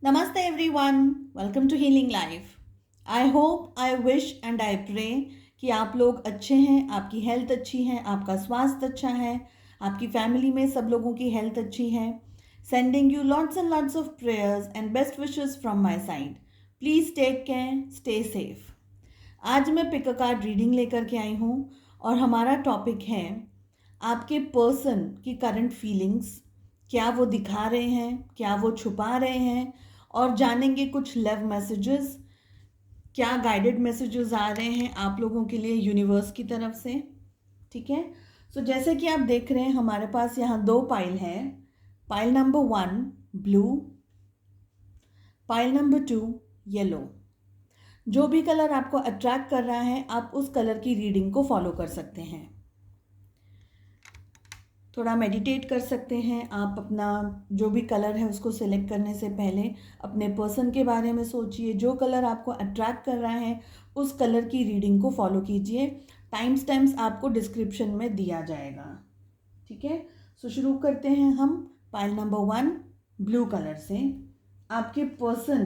Namaste everyone, welcome to Healing Life. I hope, I wish and I pray कि आप लोग अच्छे हैं, आपकी हेल्थ अच्छी है, आपका स्वास्थ्य अच्छा है, आपकी फैमिली में सब लोगों की हेल्थ अच्छी है. Sending you lots and lots of prayers and best wishes from my side. Please take care, stay safe. आज मैं पिक अ कार्ड रीडिंग लेकर के आई हूँ और हमारा टॉपिक है आपके पर्सन की करंट फीलिंग्स. क्या वो दिखा रहे हैं, क्या वो छुपा रहे हैं, और जानेंगे कुछ लव मैसेजेस, क्या गाइडेड मैसेजेस आ रहे हैं आप लोगों के लिए यूनिवर्स की तरफ से. ठीक है. सो जैसे कि आप देख रहे हैं हमारे पास यहाँ दो पाइल है. Pile number 1 blue, pile number 2 yellow. जो भी कलर आपको अट्रैक्ट कर रहा है आप उस कलर की रीडिंग को फॉलो कर सकते हैं. थोड़ा मेडिटेट कर सकते हैं आप. अपना जो भी कलर है उसको सिलेक्ट करने से पहले अपने पर्सन के बारे में सोचिए. जो कलर आपको अट्रैक्ट कर रहा है उस कलर की रीडिंग को फॉलो कीजिए. टाइम स्टैम्प्स आपको डिस्क्रिप्शन में दिया जाएगा. ठीक है. सो शुरू करते हैं हम पाइल नंबर 1 ब्लू कलर से. आपके पर्सन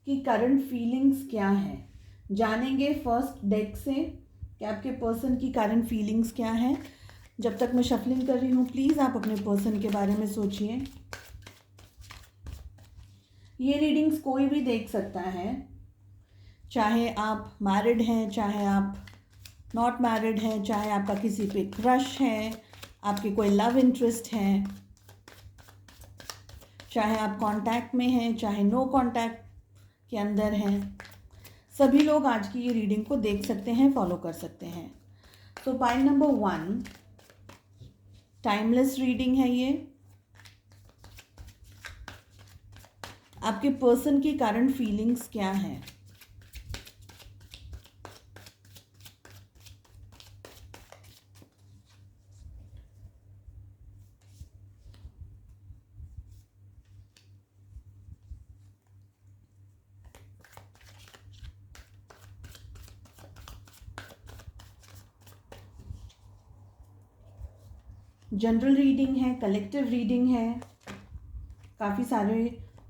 की करंट फीलिंग्स क्या है जानेंगे फर्स्ट डेक से कि आपके पर्सन की करंट फीलिंग्स क्या है. जब तक मैं शफलिंग कर रही हूँ प्लीज़ आप अपने पर्सन के बारे में सोचिए. ये रीडिंग्स कोई भी देख सकता है, चाहे आप मैरिड हैं, चाहे आप नॉट मैरिड हैं, चाहे आपका किसी पे क्रश है, आपके कोई लव इंटरेस्ट है, चाहे आप कांटेक्ट में हैं, चाहे नो कांटेक्ट के अंदर हैं. सभी लोग आज की ये रीडिंग को देख सकते हैं, फॉलो कर सकते हैं. तो पाइल नंबर 1 टाइमलेस रीडिंग है ये. आपके पर्सन की करंट फीलिंग्स क्या है. जनरल रीडिंग है, कलेक्टिव रीडिंग है. काफ़ी सारे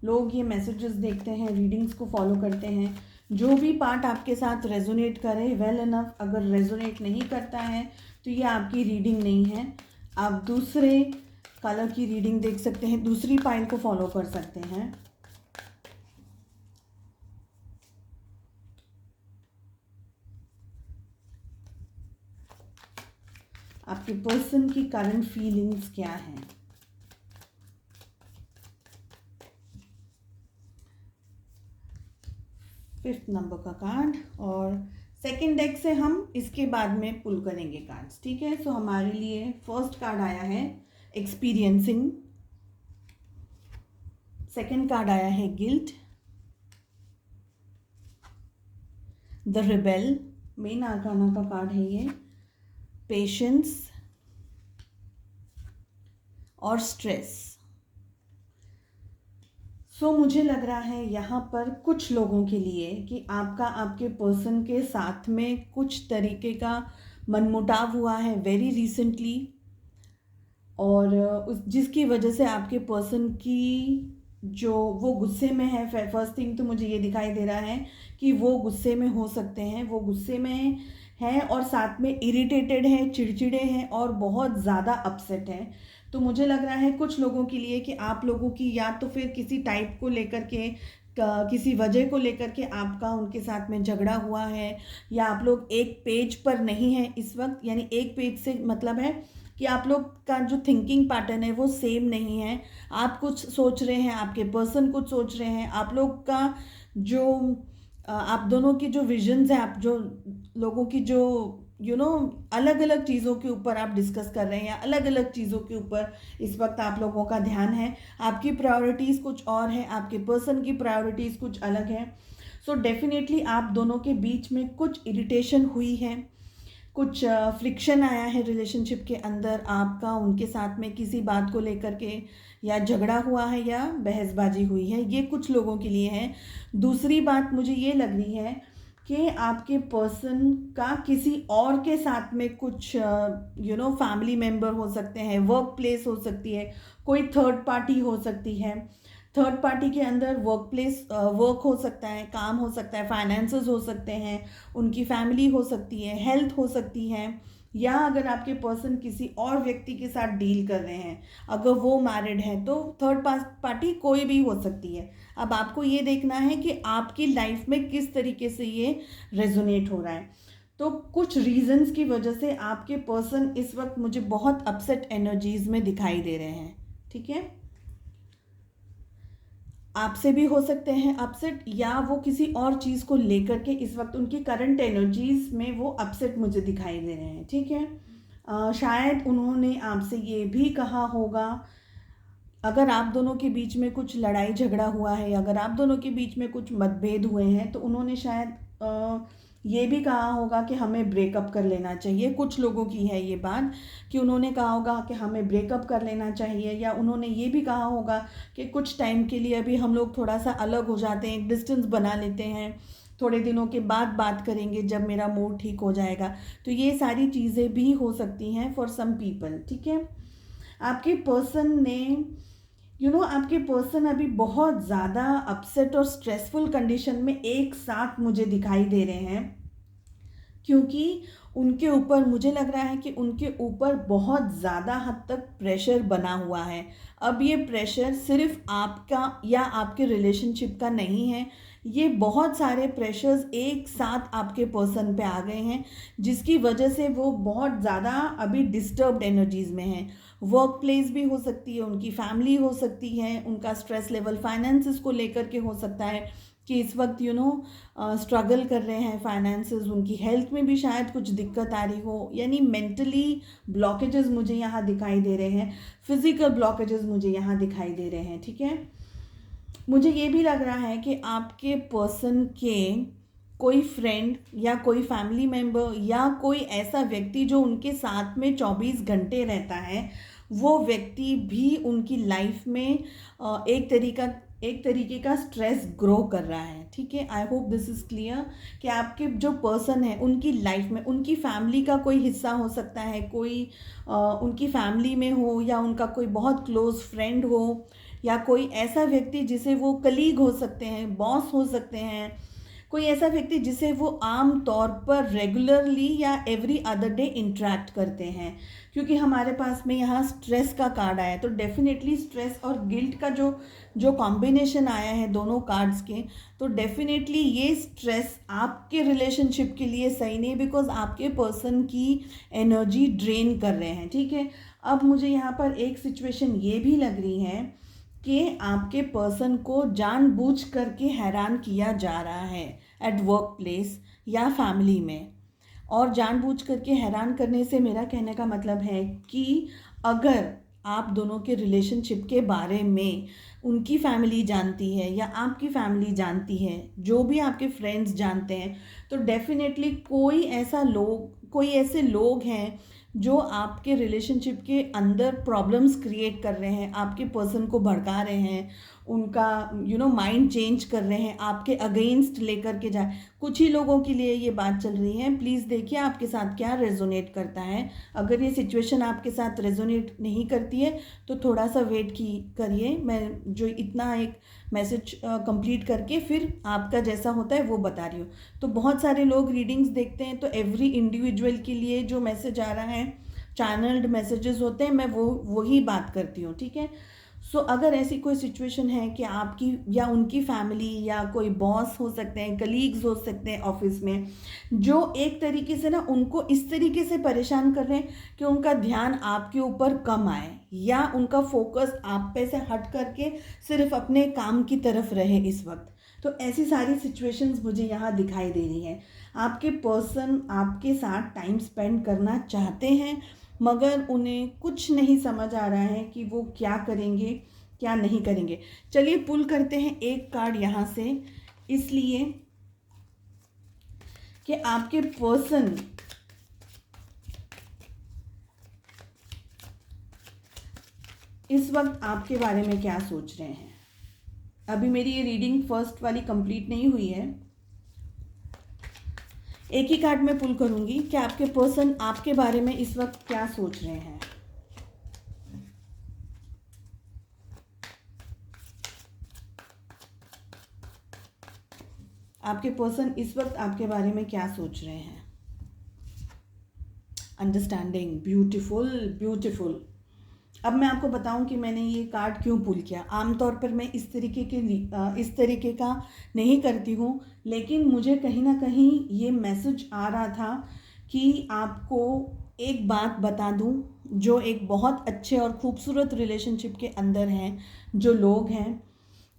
लोग ये मैसेजेस देखते हैं, रीडिंग्स को फॉलो करते हैं. जो भी पार्ट आपके साथ रेजोनेट करे वेल इनफ. अगर रेजोनेट नहीं करता है तो ये आपकी रीडिंग नहीं है. आप दूसरे कलर की रीडिंग देख सकते हैं, दूसरी पाइल को फॉलो कर सकते हैं. आपके पर्सन की करंट फीलिंग्स क्या हैं. फिफ्थ नंबर का कार्ड, और सेकंड डेक से हम इसके बाद में पुल करेंगे कार्ड्स. ठीक है. सो हमारे लिए फर्स्ट कार्ड आया है एक्सपीरियंसिंग, सेकंड कार्ड आया है गिल्ट, द रिबेल, मेन आर्काना का कार्ड है ये, पेशेंस और स्ट्रेस. सो मुझे लग रहा है यहाँ पर कुछ लोगों के लिए कि आपके पर्सन के साथ में कुछ तरीके का मनमुटाव हुआ है वेरी रिसेंटली, और जिसकी वजह से आपके पर्सन की जो वो गुस्से में है. फर्स्ट थिंग तो मुझे ये दिखाई दे रहा है कि वो गुस्से में हो सकते हैं, वो गुस्से में हैं और साथ में इरिटेटेड हैं, चिड़चिड़े हैं और बहुत ज़्यादा अपसेट हैं. तो मुझे लग रहा है कुछ लोगों के लिए कि आप लोगों की या तो फिर किसी टाइप को लेकर के किसी वजह को लेकर के आपका उनके साथ में झगड़ा हुआ है, या आप लोग एक पेज पर नहीं हैं इस वक्त. यानी एक पेज से मतलब है कि आप लोग का जो थिंकिंग पैटर्न है वो सेम नहीं है. आप कुछ सोच रहे हैं, आपके पर्सन कुछ सोच रहे हैं. आप लोग का जो आप दोनों की जो विजन्स हैं, आप जो लोगों की जो अलग अलग चीज़ों के ऊपर आप डिस्कस कर रहे हैं, या अलग अलग चीज़ों के ऊपर इस वक्त आप लोगों का ध्यान है. आपकी प्रायोरिटीज़ कुछ और है, आपके पर्सन की प्रायोरिटीज़ कुछ अलग है. सो डेफिनेटली आप दोनों के बीच में कुछ इरिटेशन हुई है, कुछ फ्रिक्शन आया है रिलेशनशिप के अंदर. आपका उनके साथ में किसी बात को लेकर के या झगड़ा हुआ है या बहसबाजी हुई है. ये कुछ लोगों के लिए है. दूसरी बात मुझे ये लग रही है कि आपके पर्सन का किसी और के साथ में कुछ फैमिली मेम्बर हो सकते हैं, वर्क प्लेस हो सकती है, कोई थर्ड पार्टी हो सकती है. थर्ड पार्टी के अंदर वर्क हो सकता है, काम हो सकता है, फाइनेंसेस हो सकते हैं, उनकी फैमिली हो सकती है, हेल्थ हो सकती है, या अगर आपके पर्सन किसी और व्यक्ति के साथ डील कर रहे हैं, अगर वो मैरिड है तो थर्ड पार्टी कोई भी हो सकती है। अब आपको ये देखना है कि आपकी लाइफ में किस तरीके से ये रेजोनेट हो रहा है। तो कुछ रीजंस की वजह से आपके पर्सन इस वक्त मुझे बहुत अपसेट एनर्जीज में दिखाई दे रहे हैं, ठीक है। आपसे भी हो सकते हैं अपसेट, या वो किसी और चीज़ को लेकर के इस वक्त उनकी करंट एनर्जीज में वो अपसेट मुझे दिखाई दे रहे हैं, ठीक है। शायद उन्होंने आपसे ये भी कहा होगा, अगर आप दोनों के बीच में कुछ लड़ाई झगड़ा हुआ है, अगर आप दोनों के बीच में कुछ मतभेद हुए हैं, तो उन्होंने शायद ये भी कहा होगा कि हमें ब्रेकअप कर लेना चाहिए। कुछ लोगों की है ये बात कि उन्होंने कहा होगा कि हमें ब्रेकअप कर लेना चाहिए, या उन्होंने ये भी कहा होगा कि कुछ टाइम के लिए अभी हम लोग थोड़ा सा अलग हो जाते हैं, एक डिस्टेंस बना लेते हैं, थोड़े दिनों के बाद बात करेंगे जब मेरा मूड ठीक हो जाएगा। तो ये सारी चीज़ें भी हो सकती हैं फॉर सम पीपल, ठीक है। आपके पर्सन ने आपके पर्सन अभी बहुत ज़्यादा अपसेट और स्ट्रेसफुल कंडीशन में एक साथ मुझे दिखाई दे रहे हैं, क्योंकि उनके ऊपर मुझे लग रहा है कि उनके ऊपर बहुत ज़्यादा हद तक प्रेशर बना हुआ है। अब ये प्रेशर सिर्फ आपका या आपके रिलेशनशिप का नहीं है, ये बहुत सारे प्रेशर्स एक साथ आपके पर्सन पे आ गए हैं, जिसकी वजह से वो बहुत ज़्यादा अभी डिस्टर्ब्ड एनर्जीज़ में हैं। वर्क प्लेस भी हो सकती है, उनकी फैमिली हो सकती है, उनका स्ट्रेस लेवल फाइनेंसेस को लेकर के हो सकता है कि इस वक्त स्ट्रगल कर रहे हैं फाइनेंसेस, उनकी हेल्थ में भी शायद कुछ दिक्कत आ रही हो, यानी मेंटली ब्लॉकेजेस मुझे यहाँ दिखाई दे रहे हैं, फिजिकल ब्लॉकेजेस मुझे यहाँ दिखाई दे रहे हैं, ठीक है। मुझे ये भी लग रहा है कि आपके पर्सन के कोई फ्रेंड या कोई फैमिली मेम्बर या कोई ऐसा व्यक्ति जो उनके साथ में 24 घंटे रहता है, वो व्यक्ति भी उनकी लाइफ में एक तरीके का स्ट्रेस ग्रो कर रहा है, ठीक है। I hope this is clear कि आपके जो पर्सन है उनकी लाइफ में उनकी फैमिली का कोई हिस्सा हो सकता है, कोई उनकी फैमिली में हो, या उनका कोई बहुत क्लोज फ्रेंड हो, या कोई ऐसा व्यक्ति जिसे वो कलीग हो सकते हैं, बॉस हो सकते हैं, कोई ऐसा व्यक्ति जिसे वो आम तौर पर रेगुलरली या एवरी अदर डे इंटरेक्ट करते हैं। क्योंकि हमारे पास में यहाँ स्ट्रेस का कार्ड आया है, तो डेफिनेटली स्ट्रेस और गिल्ट का जो कॉम्बिनेशन आया है दोनों कार्ड्स के, तो डेफिनेटली ये स्ट्रेस आपके रिलेशनशिप के लिए सही नहीं, बिकॉज आपके पर्सन की एनर्जी ड्रेन कर रहे हैं, ठीक है। अब मुझे यहाँ पर एक सिचुएशन ये भी लग रही है कि आपके पर्सन को जानबूझ करके हैरान किया जा रहा है एट वर्क प्लेस या फैमिली में। और जानबूझ करके हैरान करने से मेरा कहने का मतलब है कि अगर आप दोनों के रिलेशनशिप के बारे में उनकी फैमिली जानती है या आपकी फैमिली जानती है, जो भी आपके फ्रेंड्स जानते हैं, तो डेफिनेटली कोई ऐसे लोग हैं जो आपके रिलेशनशिप के अंदर प्रॉब्लम्स क्रिएट कर रहे हैं, आपके पर्सन को भड़का रहे हैं, उनका माइंड चेंज कर रहे हैं, आपके अगेंस्ट लेकर के जाए। कुछ ही लोगों के लिए ये बात चल रही है। प्लीज़ देखिए आपके साथ क्या रेजोनेट करता है। अगर ये सिचुएशन आपके साथ रेजोनेट नहीं करती है तो थोड़ा सा वेट करिए, मैं जो इतना एक मैसेज कंप्लीट करके फिर आपका जैसा होता है वो बता रही हूँ। तो बहुत सारे लोग रीडिंग्स देखते हैं, तो एवरी इंडिविजुअल के लिए जो मैसेज आ रहा है चैनल्ड मैसेजेस होते हैं, मैं वही बात करती हूँ, ठीक है। सो अगर ऐसी कोई सिचुएशन है कि आपकी या उनकी फैमिली या कोई बॉस हो सकते हैं, कलीग्स हो सकते हैं ऑफिस में, जो एक तरीके से उनको इस तरीके से परेशान कर रहे हैं कि उनका ध्यान आपके ऊपर कम आए, या उनका फोकस आप पे से हट करके सिर्फ अपने काम की तरफ रहे इस वक्त, तो ऐसी सारी सिचुएशंस मुझे यहाँ दिखाई दे रही हैं। आपके पर्सन आपके साथ टाइम स्पेंड करना चाहते हैं, मगर उन्हें कुछ नहीं समझ आ रहा है कि वो क्या करेंगे क्या नहीं करेंगे। चलिए पुल करते हैं एक कार्ड यहाँ से, इसलिए कि आपके पर्सन इस वक्त आपके बारे में क्या सोच रहे हैं। अभी मेरी ये रीडिंग फर्स्ट वाली कंप्लीट नहीं हुई है, एक ही कार्ड में पुल करूंगी कि आपके पर्सन आपके बारे में इस वक्त क्या सोच रहे हैं। आपके पर्सन इस वक्त आपके बारे में क्या सोच रहे हैं? Understanding, beautiful beautiful. अब मैं आपको बताऊं कि मैंने ये कार्ड क्यों पुल किया। आमतौर पर मैं इस तरीके का नहीं करती हूँ, लेकिन मुझे कहीं ना कहीं ये मैसेज आ रहा था कि आपको एक बात बता दूं, जो एक बहुत अच्छे और ख़ूबसूरत रिलेशनशिप के अंदर हैं जो लोग हैं,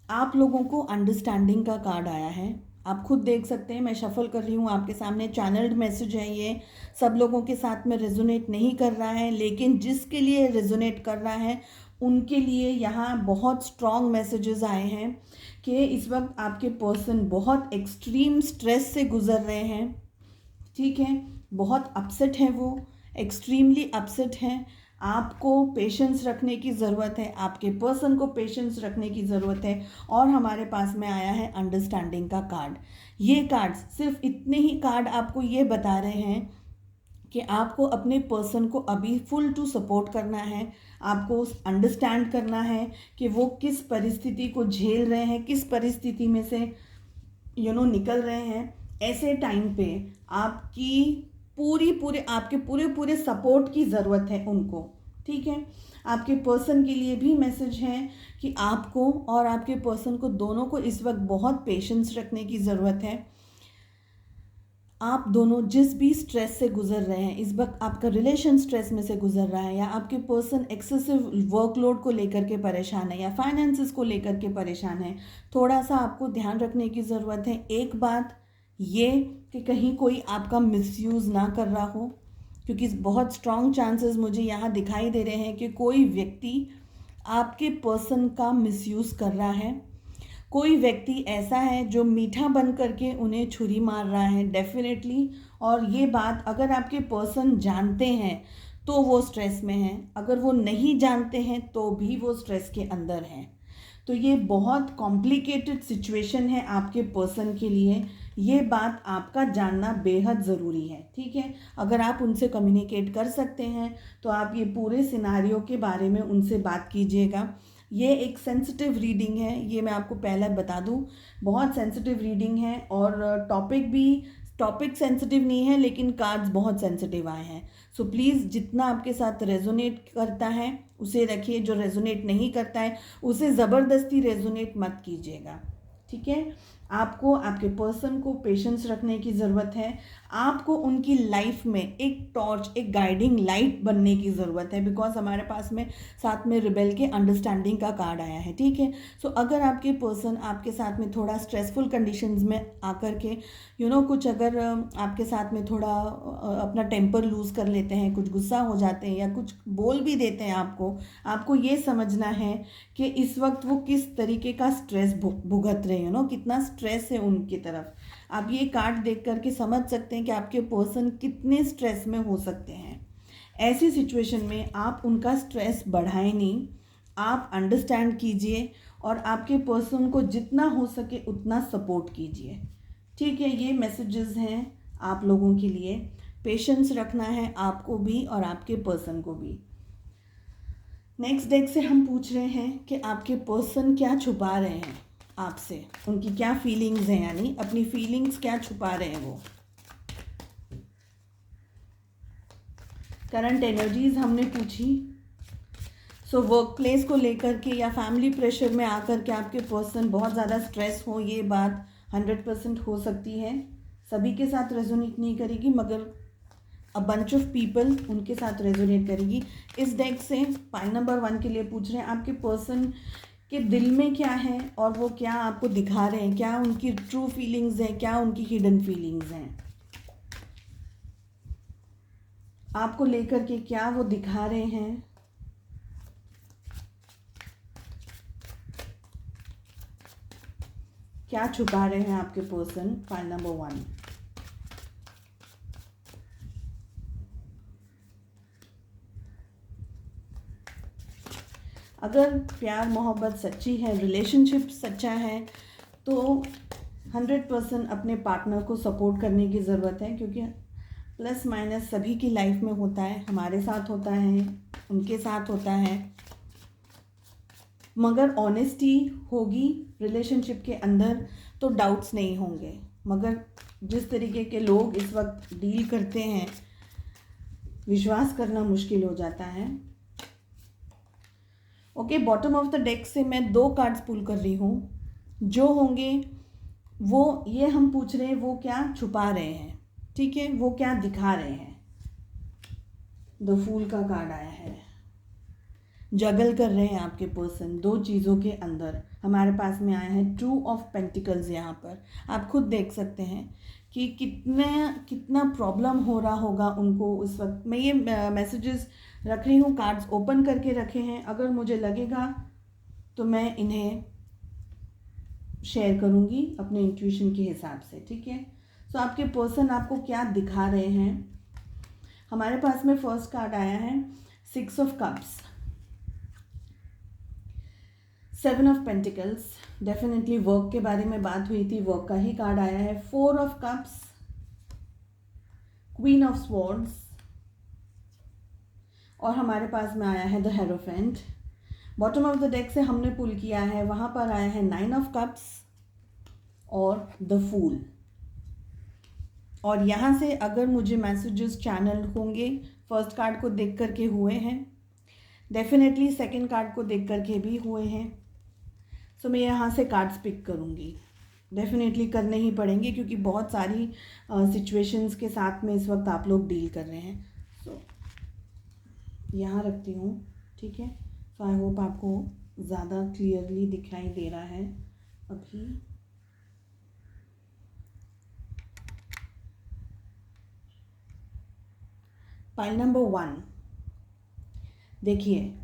आप लोगों को अंडरस्टैंडिंग का कार्ड आया है। आप खुद देख सकते हैं, मैं शफल कर रही हूँ आपके सामने, चैनल्ड मैसेज है ये। सब लोगों के साथ में रेजोनेट नहीं कर रहा है, लेकिन जिसके लिए रेजोनेट कर रहा है उनके लिए यहाँ बहुत स्ट्रॉन्ग मैसेजेस आए हैं कि इस वक्त आपके पर्सन बहुत एक्सट्रीम स्ट्रेस से गुजर रहे हैं। ठीक है, बहुत अपसेट है, वो एक्सट्रीमली अपसेट हैं। आपको पेशेंस रखने की ज़रूरत है, आपके पर्सन को पेशेंस रखने की ज़रूरत है। और हमारे पास में आया है अंडरस्टैंडिंग का कार्ड। ये कार्ड, सिर्फ इतने ही कार्ड आपको ये बता रहे हैं कि आपको अपने पर्सन को अभी फुल टू सपोर्ट करना है। आपको अंडरस्टैंड करना है कि वो किस परिस्थिति को झेल रहे हैं, किस परिस्थिति में से निकल रहे हैं। ऐसे टाइम पे आपकी आपके पूरे सपोर्ट की ज़रूरत है उनको। ठीक है, आपके पर्सन के लिए भी मैसेज है कि आपको और आपके पर्सन को दोनों को इस वक्त बहुत पेशेंस रखने की ज़रूरत है। आप दोनों जिस भी स्ट्रेस से गुजर रहे हैं, इस वक्त आपका रिलेशन स्ट्रेस में से गुजर रहा है, या आपके पर्सन एक्सेसिव वर्कलोड को लेकर के परेशान है, या फाइनेंसेस को लेकर के परेशान है, थोड़ा सा आपको ध्यान रखने की ज़रूरत है। एक बात ये कि कहीं कोई आपका मिसयूज़ ना कर रहा हो, क्योंकि बहुत स्ट्रॉन्ग चांसेस मुझे यहाँ दिखाई दे रहे हैं कि कोई व्यक्ति आपके पर्सन का मिसयूज़ कर रहा है। कोई व्यक्ति ऐसा है जो मीठा बन करके उन्हें छुरी मार रहा है डेफिनेटली। और ये बात अगर आपके पर्सन जानते हैं तो वो स्ट्रेस में हैं, अगर वो नहीं जानते हैं तो भी वो स्ट्रेस के अंदर हैं। तो ये बहुत कॉम्प्लिकेटेड सिचुएशन है आपके पर्सन के लिए। ये बात आपका जानना बेहद ज़रूरी है। ठीक है, अगर आप उनसे कम्युनिकेट कर सकते हैं तो आप ये पूरे सिनारियो के बारे में उनसे बात कीजिएगा। ये एक सेंसिटिव रीडिंग है, ये मैं आपको पहले बता दूं, बहुत सेंसिटिव रीडिंग है। और टॉपिक सेंसिटिव नहीं है, लेकिन कार्ड्स बहुत सेंसिटिव आए हैं। सो प्लीज़ जितना आपके साथ रेजोनेट करता है उसे रखिए, जो रेजोनेट नहीं करता है उसे ज़बरदस्ती रेजोनेट मत कीजिएगा। ठीक है, आपको आपके पर्सन को पेशेंस रखने की ज़रूरत है। आपको उनकी लाइफ में एक टॉर्च, एक गाइडिंग लाइट बनने की ज़रूरत है, बिकॉज हमारे पास में साथ में रिबेल के अंडरस्टैंडिंग का कार्ड आया है। ठीक है, सो अगर आपके पर्सन आपके साथ में थोड़ा स्ट्रेसफुल कंडीशंस में आकर के कुछ अगर आपके साथ में थोड़ा अपना टेम्पर लूज़ कर लेते हैं, कुछ गुस्सा हो जाते हैं या कुछ बोल भी देते हैं आपको ये समझना है कि इस वक्त वो किस तरीके का स्ट्रेस भुगत रहे हैं, कितना स्ट्रेस है उनकी तरफ। आप ये कार्ड देख करके समझ सकते हैं कि आपके पर्सन कितने स्ट्रेस में हो सकते हैं। ऐसी सिचुएशन में आप उनका स्ट्रेस बढ़ाएं नहीं, आप अंडरस्टैंड कीजिए और आपके पर्सन को जितना हो सके उतना सपोर्ट कीजिए। ठीक है, ये मैसेजेस हैं आप लोगों के लिए। पेशेंस रखना है आपको भी और आपके पर्सन को भी। नेक्स्ट डेक से हम पूछ रहे हैं कि आपके पर्सन क्या छुपा रहे हैं आपसे, उनकी क्या फीलिंग्स हैं, यानी अपनी फीलिंग्स क्या छुपा रहे हैं वो। करंट एनर्जीज हमने पूछी। सो वर्क प्लेस को लेकर के या फैमिली प्रेशर में आकर के आपके पर्सन बहुत ज़्यादा स्ट्रेस हो, ये बात 100% हो सकती है। सभी के साथ रेजोनेट नहीं करेगी, मगर अ बंच ऑफ पीपल उनके साथ रेजोनेट करेगी। इस डेक से पाइल नंबर 1 के लिए पूछ रहे हैं आपके पर्सन के दिल में क्या है और वो क्या आपको दिखा रहे हैं, क्या उनकी ट्रू फीलिंग्स हैं, क्या उनकी हिडन फीलिंग्स हैं, आपको लेकर के क्या वो दिखा रहे हैं। क्या छुपा रहे हैं आपके पर्सन, पाइल नंबर 1। अगर प्यार मोहब्बत सच्ची है, रिलेशनशिप सच्चा है, तो 100% अपने पार्टनर को सपोर्ट करने की ज़रूरत है, क्योंकि प्लस माइनस सभी की लाइफ में होता है, हमारे साथ होता है, उनके साथ होता है। मगर ऑनेस्टी होगी रिलेशनशिप के अंदर तो डाउट्स नहीं होंगे। मगर जिस तरीके के लोग इस वक्त डील करते हैं, विश्वास करना मुश्किल हो जाता है। Okay, bottom of the deck से मैं 2 कार्ड्स पुल कर रही हूँ। जो होंगे वो ये हम पूछ रहे हैं वो क्या छुपा रहे हैं, ठीक है, वो क्या दिखा रहे हैं। द फूल का कार्ड आया है। जगल कर रहे हैं आपके पर्सन 2 चीज़ों के अंदर। हमारे पास में आया है टू ऑफ पेंटिकल्स। यहाँ पर आप खुद देख सकते हैं कि कितना प्रॉब्लम हो रहा होगा उनको उस वक्त। मैं ये मैसेजेस रख रही हूँ, कार्ड्स ओपन करके रखे हैं। अगर मुझे लगेगा तो मैं इन्हें शेयर करूँगी अपने इंट्यूशन के हिसाब से, ठीक है। सो आपके पर्सन आपको क्या दिखा रहे हैं। हमारे पास में फर्स्ट कार्ड आया है 6 of cups, 7 of pentacles. Definitely work के बारे में बात हुई थी, वर्क का ही कार्ड आया है। 4 of cups, queen of swords, और हमारे पास में आया है the hierophant. Bottom of the deck से हमने पुल किया है, वहाँ पर आया है 9 ऑफ कप्स और द फूल। और यहाँ से अगर मुझे मैसेजेस चैनल होंगे, फर्स्ट कार्ड को देख करके हुए हैं, डेफिनेटली सेकंड कार्ड को देख करके भी हुए हैं। सो मैं यहाँ से कार्ड्स पिक करूँगी। डेफिनेटली करने ही पड़ेंगे क्योंकि बहुत सारी सिचुएशंस के साथ में इस वक्त आप लोग डील कर रहे हैं। सो यहाँ रखती हूँ, ठीक है। सो आई होप आपको ज़्यादा क्लियरली दिखाई दे रहा है अभी। पाइल नंबर 1, देखिए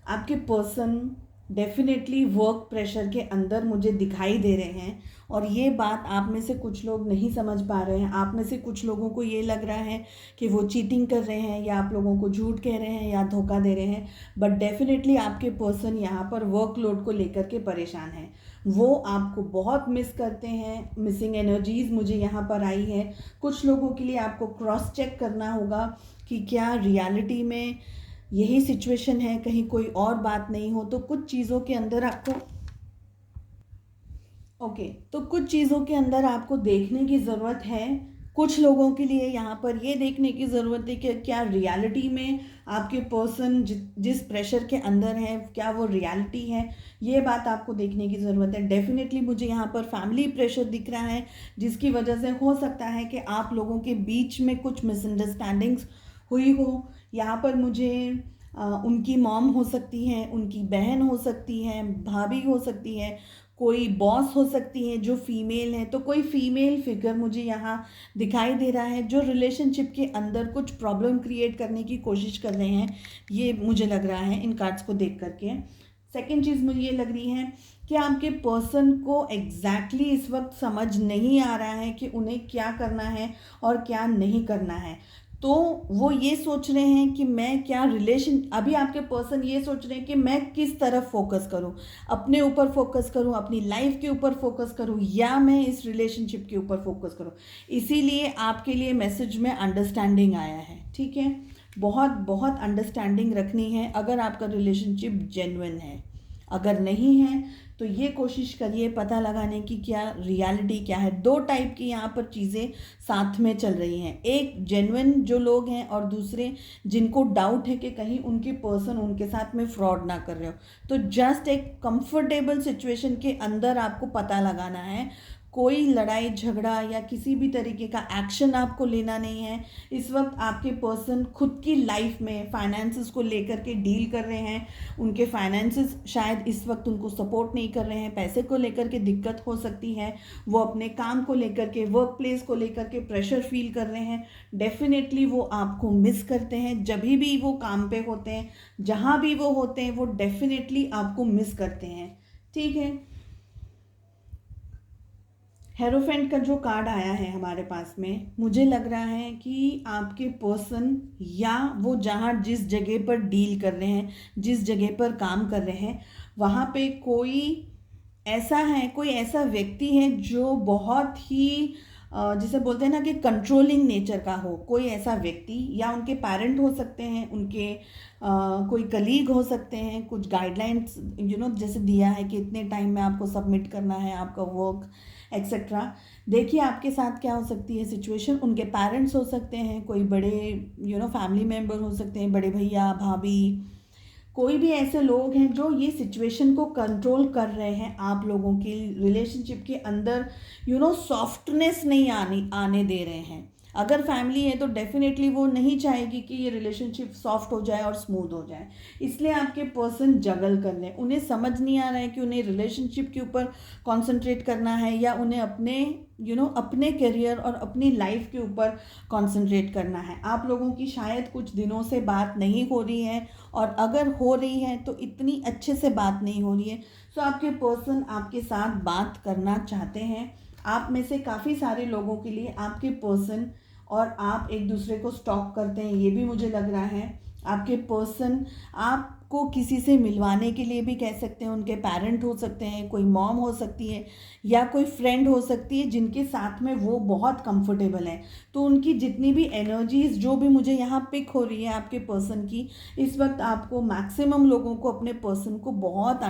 आपके पर्सन डेफिनेटली वर्क प्रेशर के अंदर मुझे दिखाई दे रहे हैं। और ये बात आप में से कुछ लोग नहीं समझ पा रहे हैं। आप में से कुछ लोगों को ये लग रहा है कि वो चीटिंग कर रहे हैं या आप लोगों को झूठ कह रहे हैं या धोखा दे रहे हैं। बट डेफिनेटली आपके पर्सन यहाँ पर वर्कलोड को लेकर के परेशान हैं। वो आपको बहुत मिस करते हैं। मिसिंग एनर्जीज मुझे यहाँ पर आई है। कुछ लोगों के लिए आपको क्रॉस चेक करना होगा कि क्या रियलिटी में यही सिचुएशन है, कहीं कोई और बात नहीं हो। तो कुछ चीज़ों के अंदर आपको तो कुछ चीज़ों के अंदर आपको देखने की ज़रूरत है। कुछ लोगों के लिए यहाँ पर ये देखने की ज़रूरत है कि क्या रियलिटी में आपके पर्सन जिस प्रेशर के अंदर है क्या वो रियलिटी है। ये बात आपको देखने की ज़रूरत है। डेफिनेटली मुझे यहाँ पर फैमिली प्रेशर दिख रहा है, जिसकी वजह से हो सकता है कि आप लोगों के बीच में कुछ मिसअंडरस्टैंडिंग्स हुई हो। यहाँ पर मुझे उनकी मॉम हो सकती है, उनकी बहन हो सकती है, भाभी हो सकती है, कोई बॉस हो सकती है जो फीमेल है। तो कोई फीमेल फिगर मुझे यहाँ दिखाई दे रहा है जो रिलेशनशिप के अंदर कुछ प्रॉब्लम क्रिएट करने की कोशिश कर रहे हैं। ये मुझे लग रहा है इन कार्ड्स को देख करके। सेकेंड चीज़ मुझे ये लग रही है कि आपके पर्सन को एग्जैक्टली इस वक्त समझ नहीं आ रहा है कि उन्हें क्या करना है और क्या नहीं करना है। तो वो ये सोच रहे हैं कि मैं क्या अभी आपके पर्सन ये सोच रहे हैं कि मैं किस तरफ फोकस करूं, अपने ऊपर फोकस करूं, अपनी लाइफ के ऊपर फोकस करूं, या मैं इस रिलेशनशिप के ऊपर फोकस करूं। इसीलिए आपके लिए मैसेज में अंडरस्टैंडिंग आया है, ठीक है। बहुत बहुत अंडरस्टैंडिंग रखनी है अगर आपका रिलेशनशिप जेन्युइन है। अगर नहीं है तो ये कोशिश करिए पता लगाने की क्या रियलिटी क्या है। 2 टाइप की यहाँ पर चीज़ें साथ में चल रही हैं। एक जेन्युइन जो लोग हैं और दूसरे जिनको डाउट है कि कहीं उनके पर्सन उनके साथ में फ्रॉड ना कर रहे हो। तो जस्ट एक कंफर्टेबल सिचुएशन के अंदर आपको पता लगाना है। कोई लड़ाई झगड़ा या किसी भी तरीके का एक्शन आपको लेना नहीं है। इस वक्त आपके पर्सन खुद की लाइफ में फाइनेंसेस को लेकर के डील कर रहे हैं। उनके फाइनेंसेस शायद इस वक्त उनको सपोर्ट नहीं कर रहे हैं। पैसे को लेकर के दिक्कत हो सकती है। वो अपने काम को लेकर के, वर्क प्लेस को लेकर के प्रेशर फील कर रहे हैं। डेफिनेटली वो आपको मिस करते हैं। जब भी वो काम पे होते हैं, जहाँ भी वो होते हैं, वो डेफिनेटली आपको मिस करते हैं, ठीक है। हेरोफेंट का जो कार्ड आया है हमारे पास में, मुझे लग रहा है कि आपके पर्सन या वो जहाँ जिस जगह पर डील कर रहे हैं, जिस जगह पर काम कर रहे हैं, वहाँ पे कोई ऐसा व्यक्ति है जो बहुत ही जिसे बोलते हैं ना कि कंट्रोलिंग नेचर का हो, कोई ऐसा व्यक्ति, या उनके पेरेंट हो सकते हैं, उनके कोई कलीग हो सकते हैं, कुछ गाइडलाइंस जैसे दिया है कि इतने टाइम में आपको सबमिट करना है आपका वर्क एक्सेट्रा। देखिए आपके साथ क्या हो सकती है सिचुएशन। उनके पेरेंट्स हो सकते हैं, कोई बड़े फैमिली मेम्बर हो सकते हैं, बड़े भैया भाभी, कोई भी ऐसे लोग हैं जो ये सिचुएशन को कंट्रोल कर रहे हैं, आप लोगों की रिलेशनशिप के अंदर सॉफ्टनेस नहीं आने दे रहे हैं। अगर फैमिली है तो डेफिनेटली वो नहीं चाहेगी कि ये रिलेशनशिप सॉफ्ट हो जाए और स्मूथ हो जाए, इसलिए आपके पर्सन जगल कर रहे हैं। उन्हें समझ नहीं आ रहा है कि उन्हें रिलेशनशिप के ऊपर कॉन्सेंट्रेट करना है या उन्हें अपने अपने करियर और अपनी लाइफ के ऊपर कॉन्सेंट्रेट करना है। आप लोगों की शायद कुछ दिनों से बात नहीं हो रही है, और अगर हो रही है तो इतनी अच्छे से बात नहीं हो रही है। सो आपके पर्सन आपके साथ बात करना चाहते हैं। आप में से काफ़ी सारे लोगों के लिए आपके पर्सन और आप एक दूसरे को स्टॉक करते हैं, ये भी मुझे लग रहा है। आपके पर्सन आपको किसी से मिलवाने के लिए भी कह सकते हैं, उनके पेरेंट हो सकते हैं, कोई मॉम हो सकती है या कोई फ्रेंड हो सकती है जिनके साथ में वो बहुत कंफर्टेबल है। तो उनकी जितनी भी एनर्जीज जो भी मुझे यहाँ पिक हो रही है आपके पर्सन की, इस वक्त आपको मैक्सिमम लोगों को अपने पर्सन को बहुत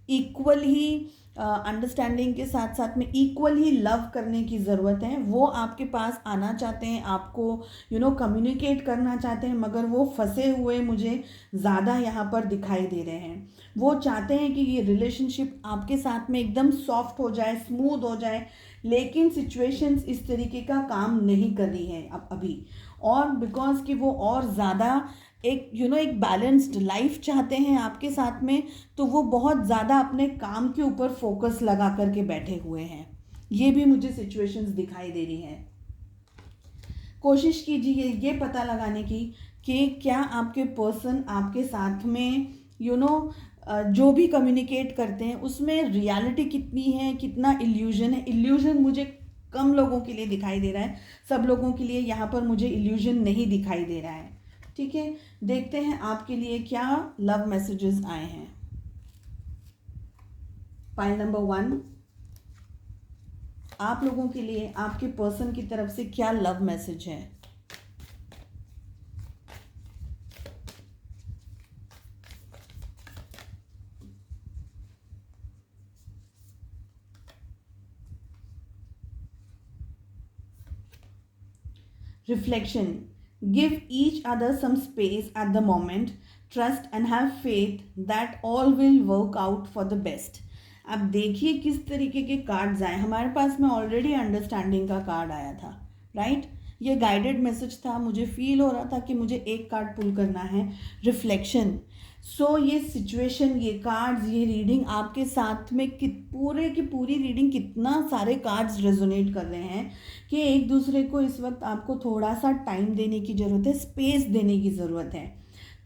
इक्वल ही अंडरस्टैंडिंग के साथ साथ में इक्वल ही लव करने की ज़रूरत है। वो आपके पास आना चाहते हैं, आपको कम्युनिकेट करना चाहते हैं, मगर वो फंसे हुए मुझे ज़्यादा यहाँ पर दिखाई दे रहे हैं। वो चाहते हैं कि ये रिलेशनशिप आपके साथ में एकदम सॉफ्ट हो जाए, स्मूथ हो जाए, लेकिन सिचुएशंस इस तरीके का काम नहीं कर रही है अब अभी। और बिकॉज कि वो और ज़्यादा एक बैलेंस्ड लाइफ चाहते हैं आपके साथ में, तो वो बहुत ज़्यादा अपने काम के ऊपर फोकस लगा करके बैठे हुए हैं। ये भी मुझे सिचुएशंस दिखाई दे रही हैं। कोशिश कीजिए ये पता लगाने की कि क्या आपके पर्सन आपके साथ में जो भी कम्युनिकेट करते हैं उसमें रियलिटी कितनी है, कितना इल्यूजन है। इल्यूजन मुझे कम लोगों के लिए दिखाई दे रहा है, सब लोगों के लिए यहाँ पर मुझे इल्यूजन नहीं दिखाई दे रहा है। ठीक है, देखते हैं आपके लिए क्या लव मैसेजेस आए हैं। पाइल नंबर 1, आप लोगों के लिए आपके पर्सन की तरफ से क्या लव मैसेज है। Reflection. Give each other some space at the moment. Trust and have faith that all will work out for the best. अब देखिए किस तरीके के कार्ड्स आए हमारे पास में। ऑलरेडी अंडरस्टैंडिंग का कार्ड आया था, राइट। ये गाइडेड मैसेज था, मुझे फील हो रहा था कि मुझे एक कार्ड पुल करना है, रिफ्लेक्शन। सो ये सिचुएशन, ये कार्ड्स, ये रीडिंग आपके साथ में पूरे की पूरी रीडिंग कितना सारे कार्ड्स रेजोनेट कर रहे हैं कि एक दूसरे को इस वक्त आपको थोड़ा सा टाइम देने की ज़रूरत है, स्पेस देने की ज़रूरत है।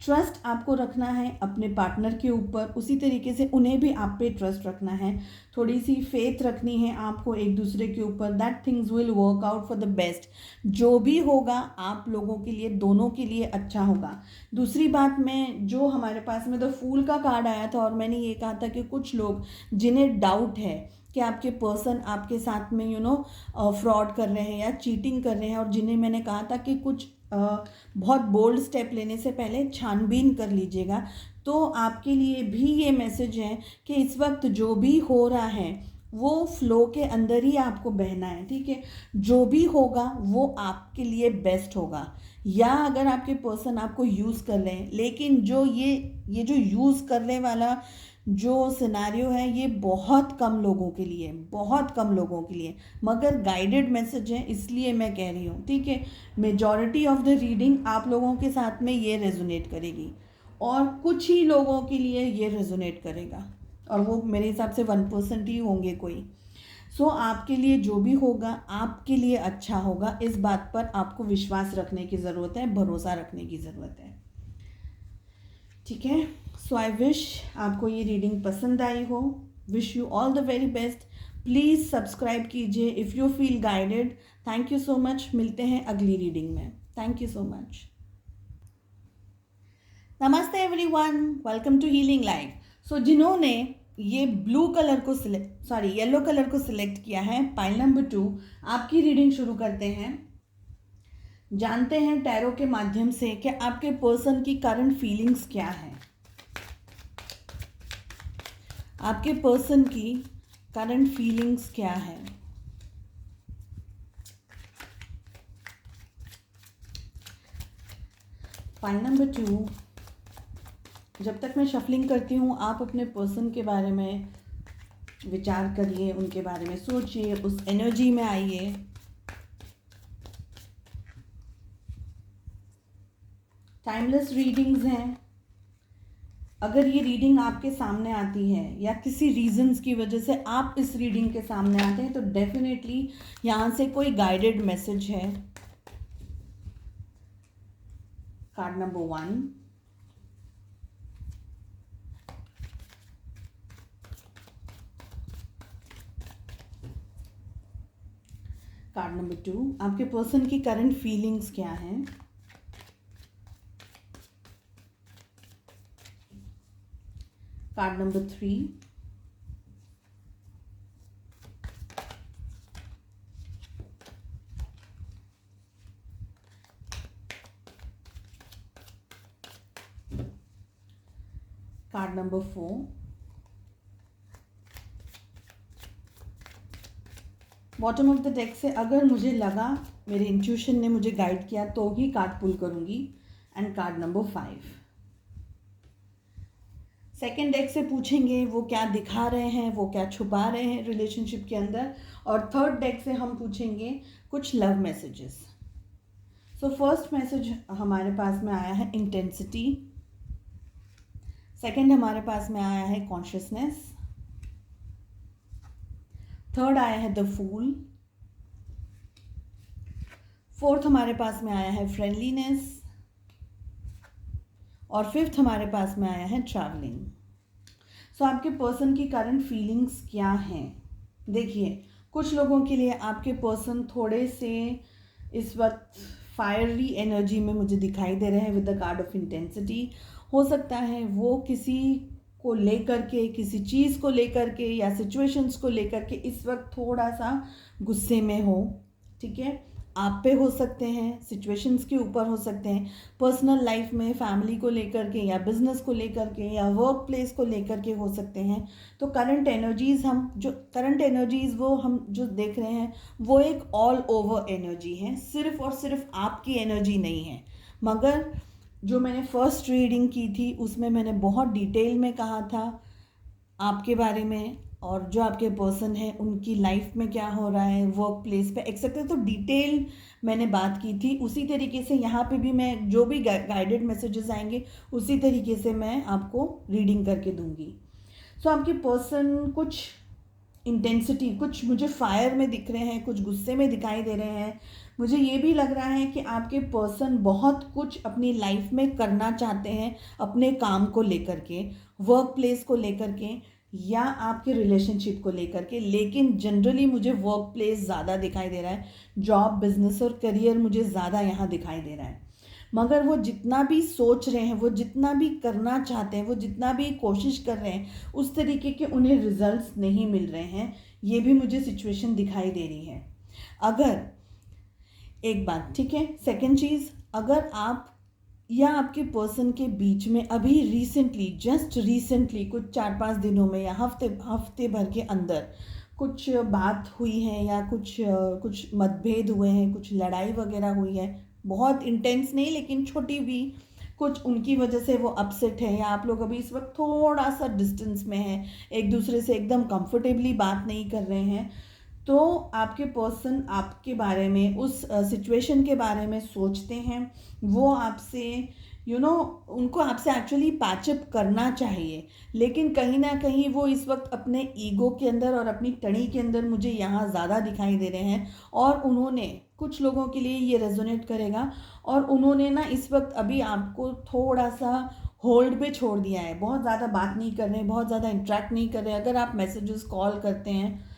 ट्रस्ट आपको रखना है अपने पार्टनर के ऊपर, उसी तरीके से उन्हें भी आप पे ट्रस्ट रखना है, थोड़ी सी फेथ रखनी है आपको एक दूसरे के ऊपर। That things will work out for the best. जो भी होगा आप लोगों के लिए, दोनों के लिए अच्छा होगा। दूसरी बात, मैं जो हमारे पास में द फूल का कार्ड आया था और मैंने ये कहा था कि कुछ लोग जिन्हें डाउट है कि आपके पर्सन आपके साथ में फ्रॉड कर रहे हैं या चीटिंग कर रहे हैं, और जिन्हें मैंने कहा था कि कुछ बहुत बोल्ड स्टेप लेने से पहले छानबीन कर लीजिएगा। तो आपके लिए भी ये मैसेज है कि इस वक्त जो भी हो रहा है वो फ्लो के अंदर ही आपको बहना है, ठीक है। जो भी होगा वो आपके लिए बेस्ट होगा। या अगर आपके पर्सन आपको यूज़ कर रहे हैं, लेकिन जो ये जो यूज़ करने वाला जो सिनेरियो है ये बहुत कम लोगों के लिए, बहुत कम लोगों के लिए, मगर गाइडेड मैसेज है इसलिए मैं कह रही हूँ, ठीक है। मेजॉरिटी ऑफ द रीडिंग आप लोगों के साथ में ये रेजोनेट करेगी और कुछ ही लोगों के लिए ये रेजोनेट करेगा, और वो मेरे हिसाब से 1% ही होंगे कोई। सो आपके लिए जो भी होगा आपके लिए अच्छा होगा, इस बात पर आपको विश्वास रखने की ज़रूरत है, भरोसा रखने की ज़रूरत है, ठीक है। सो आई विश आपको ये रीडिंग पसंद आई हो। Wish you all the very best. Please subscribe कीजिए if you feel guided. Thank you so much. मिलते हैं अगली रीडिंग में। Thank you so much. नमस्ते everyone, welcome to healing life. So जिन्होंने ये ब्लू कलर को येलो कलर को सिलेक्ट किया है, पाइल नंबर 2, आपकी रीडिंग शुरू करते हैं। जानते हैं टैरो के माध्यम से कि आपके पर्सन की करंट फीलिंग्स क्या है। आपके पर्सन की करंट फीलिंग्स क्या है। पाइल नंबर 2, जब तक मैं शफलिंग करती हूँ आप अपने पर्सन के बारे में विचार करिए, उनके बारे में सोचिए, उस एनर्जी में आइए। टाइमलेस रीडिंग्स हैं। अगर ये रीडिंग आपके सामने आती है या किसी रीजंस की वजह से आप इस रीडिंग के सामने आते हैं तो डेफिनेटली यहाँ से कोई गाइडेड मैसेज है। कार्ड नंबर 1, कार्ड नंबर 2, आपके पर्सन की करंट फीलिंग्स क्या हैं। Card number 3, card number 4, bottom of the deck से अगर मुझे लगा, मेरे इंट्यूशन ने मुझे गाइड किया तो ही कार्ड पुल करूंगी। And card number 5, second deck से पूछेंगे वो क्या दिखा रहे हैं, वो क्या छुपा रहे हैं रिलेशनशिप के अंदर। और थर्ड डेक से हम पूछेंगे कुछ लव मैसेजेस। सो फर्स्ट मैसेज हमारे पास में आया है इंटेंसिटी, सेकेंड हमारे पास में आया है कॉन्शियसनेस, थर्ड आया है द फूल, फोर्थ हमारे पास में आया है फ्रेंडलीनेस, और फिफ्थ हमारे पास में आया है ट्रैवलिंग। सो आपके पर्सन की करंट फीलिंग्स क्या हैं। देखिए, कुछ लोगों के लिए आपके पर्सन थोड़े से इस वक्त फायरी एनर्जी में मुझे दिखाई दे रहे हैं with the card of intensity. हो सकता है वो किसी को लेकर के, किसी चीज़ को लेकर के या सिचुएशंस को लेकर के इस वक्त थोड़ा सा गुस्से में हो। ठीक है, आप पे हो सकते हैं, सिचुएशंस के ऊपर हो सकते हैं, पर्सनल लाइफ में फैमिली को लेकर के या बिजनेस को लेकर के या वर्क प्लेस को लेकर के हो सकते हैं। तो करंट एनर्जीज़ वो हम जो देख रहे हैं वो एक ऑल ओवर एनर्जी है, सिर्फ और सिर्फ आपकी एनर्जी नहीं है। मगर जो मैंने फर्स्ट रीडिंग की थी उसमें मैंने बहुत डिटेल में कहा था आपके बारे में, और जो आपके पर्सन है उनकी लाइफ में क्या हो रहा है, वर्क प्लेस पे एक्सेट्रा, तो डिटेल मैंने बात की थी। उसी तरीके से यहाँ पे भी मैं जो भी गाइडेड मैसेजेस आएंगे उसी तरीके से मैं आपको रीडिंग करके दूंगी। सो आपके पर्सन कुछ इंटेंसिटी, कुछ मुझे फायर में दिख रहे हैं, कुछ गुस्से में दिखाई दे रहे हैं। मुझे ये भी लग रहा है कि आपके पर्सन बहुत कुछ अपनी लाइफ में करना चाहते हैं, अपने काम को लेकर के, वर्क प्लेस को लेकर के या आपके रिलेशनशिप को लेकर के। लेकिन जनरली मुझे वर्क प्लेस ज़्यादा दिखाई दे रहा है, जॉब, बिजनेस और करियर मुझे ज़्यादा यहाँ दिखाई दे रहा है। मगर वो जितना भी सोच रहे हैं, वो जितना भी करना चाहते हैं, वो जितना भी कोशिश कर रहे हैं, उस तरीके के उन्हें रिजल्ट्स नहीं मिल रहे हैं। ये भी मुझे सिचुएशन दिखाई दे रही है। अगर एक बात, ठीक है, सेकंड चीज़, अगर आप या आपके पर्सन के बीच में अभी रिसेंटली, जस्ट रिसेंटली, कुछ 4-5 दिनों में या हफ्ते भर के अंदर कुछ बात हुई है या कुछ मतभेद हुए हैं, कुछ लड़ाई वगैरह हुई है, बहुत इंटेंस नहीं लेकिन छोटी भी, कुछ उनकी वजह से वो अपसेट है, या आप लोग अभी इस वक्त थोड़ा सा डिस्टेंस में हैं, एक दूसरे से एकदम कंफर्टेबली बात नहीं कर रहे हैं, तो आपके पर्सन आपके बारे में, उस सिचुएशन के बारे में सोचते हैं। वो आपसे उनको आपसे एक्चुअली पैचअप करना चाहिए, लेकिन कहीं ना कहीं वो इस वक्त अपने ईगो के अंदर और अपनी टड़ी के अंदर मुझे यहाँ ज़्यादा दिखाई दे रहे हैं। और उन्होंने, कुछ लोगों के लिए ये रेजोनेट करेगा, और उन्होंने ना इस वक्त अभी आपको थोड़ा सा होल्ड पे छोड़ दिया है, बहुत ज़्यादा बात नहीं कर रहे हैं, बहुत ज़्यादा इंटरेक्ट नहीं कर रहे हैं। अगर आप मैसेजेस, कॉल करते हैं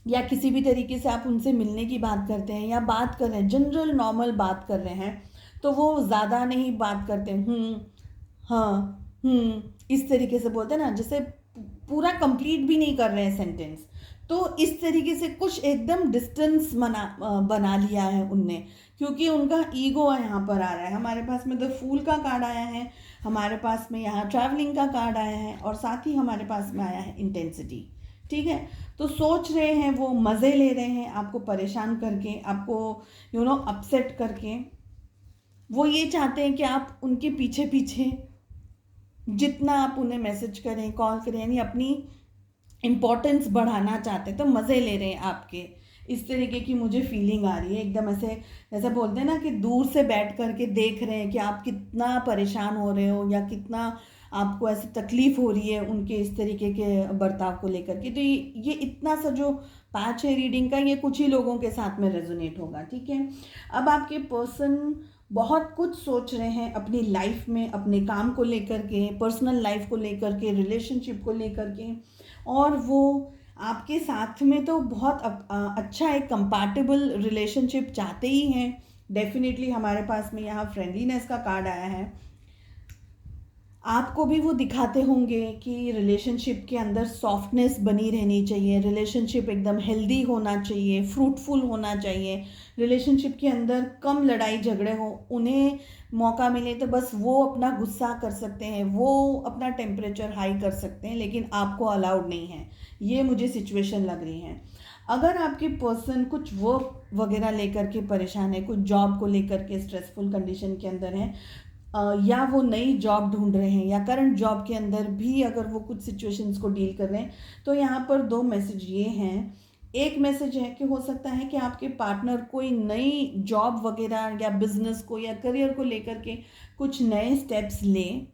या किसी भी तरीके से आप उनसे मिलने की बात करते हैं या बात कर रहे हैं, जनरल नॉर्मल बात कर रहे हैं, तो वो ज़्यादा नहीं बात करते, हाँ, इस तरीके से बोलते हैं ना, जैसे पूरा कंप्लीट भी नहीं कर रहे हैं सेंटेंस। तो इस तरीके से कुछ एकदम डिस्टेंस बना लिया है उनने, क्योंकि उनका ईगो यहाँ पर आ रहा है। हमारे पास में द फूल का कार्ड आया है, हमारे पास में यहाँ ट्रैवलिंग का कार्ड आया है, और साथ ही हमारे पास में आया है इंटेंसिटी। ठीक है, तो सोच रहे हैं वो, मज़े ले रहे हैं आपको परेशान करके, आपको अपसेट करके। वो ये चाहते हैं कि आप उनके पीछे पीछे जितना आप उन्हें मैसेज करें, कॉल करें, यानी अपनी इम्पोर्टेंस बढ़ाना चाहते हैं, तो मज़े ले रहे हैं आपके। इस तरीके की मुझे फीलिंग आ रही है, एकदम ऐसे जैसे बोलते हैं ना कि दूर से बैठ करके देख रहे हैं कि आप कितना परेशान हो रहे हो या कितना आपको ऐसी तकलीफ़ हो रही है उनके इस तरीके के बर्ताव को लेकर के। तो ये इतना सा जो पैच है रीडिंग का, ये कुछ ही लोगों के साथ में रेजोनेट होगा। ठीक है, अब आपके पर्सन बहुत कुछ सोच रहे हैं अपनी लाइफ में, अपने काम को लेकर के, पर्सनल लाइफ को लेकर के, रिलेशनशिप को लेकर के, और वो आपके साथ में तो बहुत अच्छा एक कंपैटिबल रिलेशनशिप चाहते ही हैं। डेफिनेटली हमारे पास में यहाँ फ्रेंडलीनेस का कार्ड आया है। आपको भी वो दिखाते होंगे कि रिलेशनशिप के अंदर सॉफ्टनेस बनी रहनी चाहिए, रिलेशनशिप एकदम हेल्दी होना चाहिए, फ्रूटफुल होना चाहिए, रिलेशनशिप के अंदर कम लड़ाई झगड़े हो। उन्हें मौका मिले तो बस वो अपना गुस्सा कर सकते हैं, वो अपना टेम्परेचर हाई कर सकते हैं, लेकिन आपको अलाउड नहीं है। ये मुझे सिचुएशन लग रही है। अगर आपके पर्सन कुछ वर्क वगैरह लेकर के परेशान है, कुछ जॉब को लेकर के स्ट्रेसफुल कंडीशन के अंदर है, या वो नई जॉब ढूंढ रहे हैं, या करंट जॉब के अंदर भी अगर वो कुछ सिचुएशंस को डील कर रहे हैं, तो यहाँ पर दो मैसेज ये हैं। एक मैसेज है कि हो सकता है कि आपके पार्टनर कोई नई जॉब वगैरह या बिजनेस को या करियर को लेकर के कुछ नए स्टेप्स लें।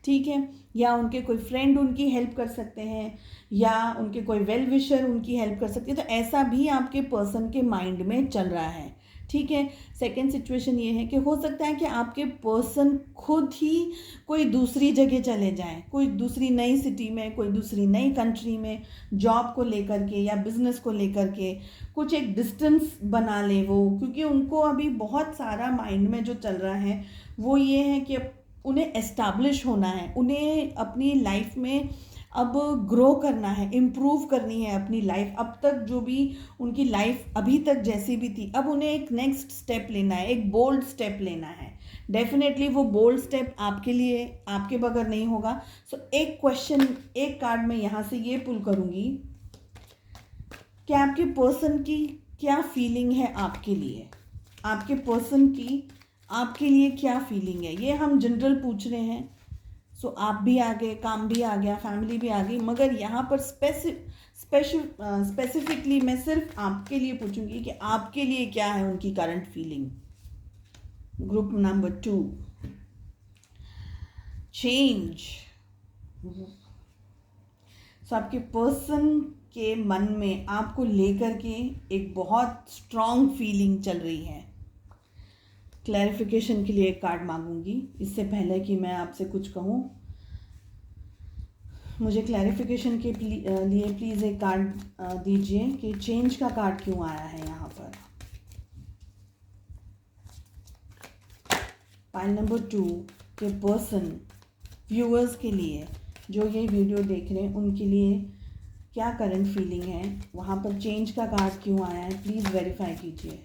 ठीक है, या उनके कोई फ्रेंड उनकी हेल्प कर सकते हैं, या उनके कोई वेल विशर उनकी हेल्प कर सकते हैं। तो ऐसा भी आपके पर्सन के माइंड में चल रहा है। ठीक है, सेकंड सिचुएशन ये है कि हो सकता है कि आपके पर्सन खुद ही कोई दूसरी जगह चले जाएं, कोई दूसरी नई सिटी में, कोई दूसरी नई कंट्री में जॉब को लेकर के या बिजनेस को लेकर के कुछ एक डिस्टेंस बना ले वो, क्योंकि उनको अभी बहुत सारा माइंड में जो चल रहा है वो ये है कि उन्हें एस्टैब्लिश होना है, उन्हें अपनी लाइफ में अब ग्रो करना है, इम्प्रूव करनी है अपनी लाइफ। अब तक जो भी उनकी लाइफ अभी तक जैसी भी थी, अब उन्हें एक नेक्स्ट स्टेप लेना है, एक बोल्ड स्टेप लेना है। डेफिनेटली वो बोल्ड स्टेप आपके लिए, आपके बगैर नहीं होगा। सो एक क्वेश्चन, एक कार्ड में यहाँ से ये पुल करूँगी कि आपके पर्सन की क्या फीलिंग है आपके लिए, आपके पर्सन की आपके लिए क्या फीलिंग है। ये हम जनरल पूछ रहे हैं। सो आप भी आ गए, काम भी आ गया, फैमिली भी आ गई, मगर यहाँ पर स्पेसिफिकली मैं सिर्फ आपके लिए पूछूंगी कि आपके लिए क्या है उनकी current feeling. Group number 2, change. So आपके पर्सन के मन में आपको लेकर के एक बहुत स्ट्रॉन्ग फीलिंग चल रही है। क्लैरिफिकेशन के लिए एक कार्ड मांगूंगी। इससे पहले कि मैं आपसे कुछ कहूँ, मुझे क्लैरिफिकेशन के लिए प्लीज़ एक कार्ड दीजिए कि चेंज का कार्ड क्यों आया है यहाँ पर। पाइल नंबर 2 के पर्सन, व्यूअर्स के लिए जो ये वीडियो देख रहे हैं, उनके लिए क्या करंट फीलिंग है, वहाँ पर चेंज का कार्ड क्यों आया है, प्लीज़ वेरीफाई कीजिए।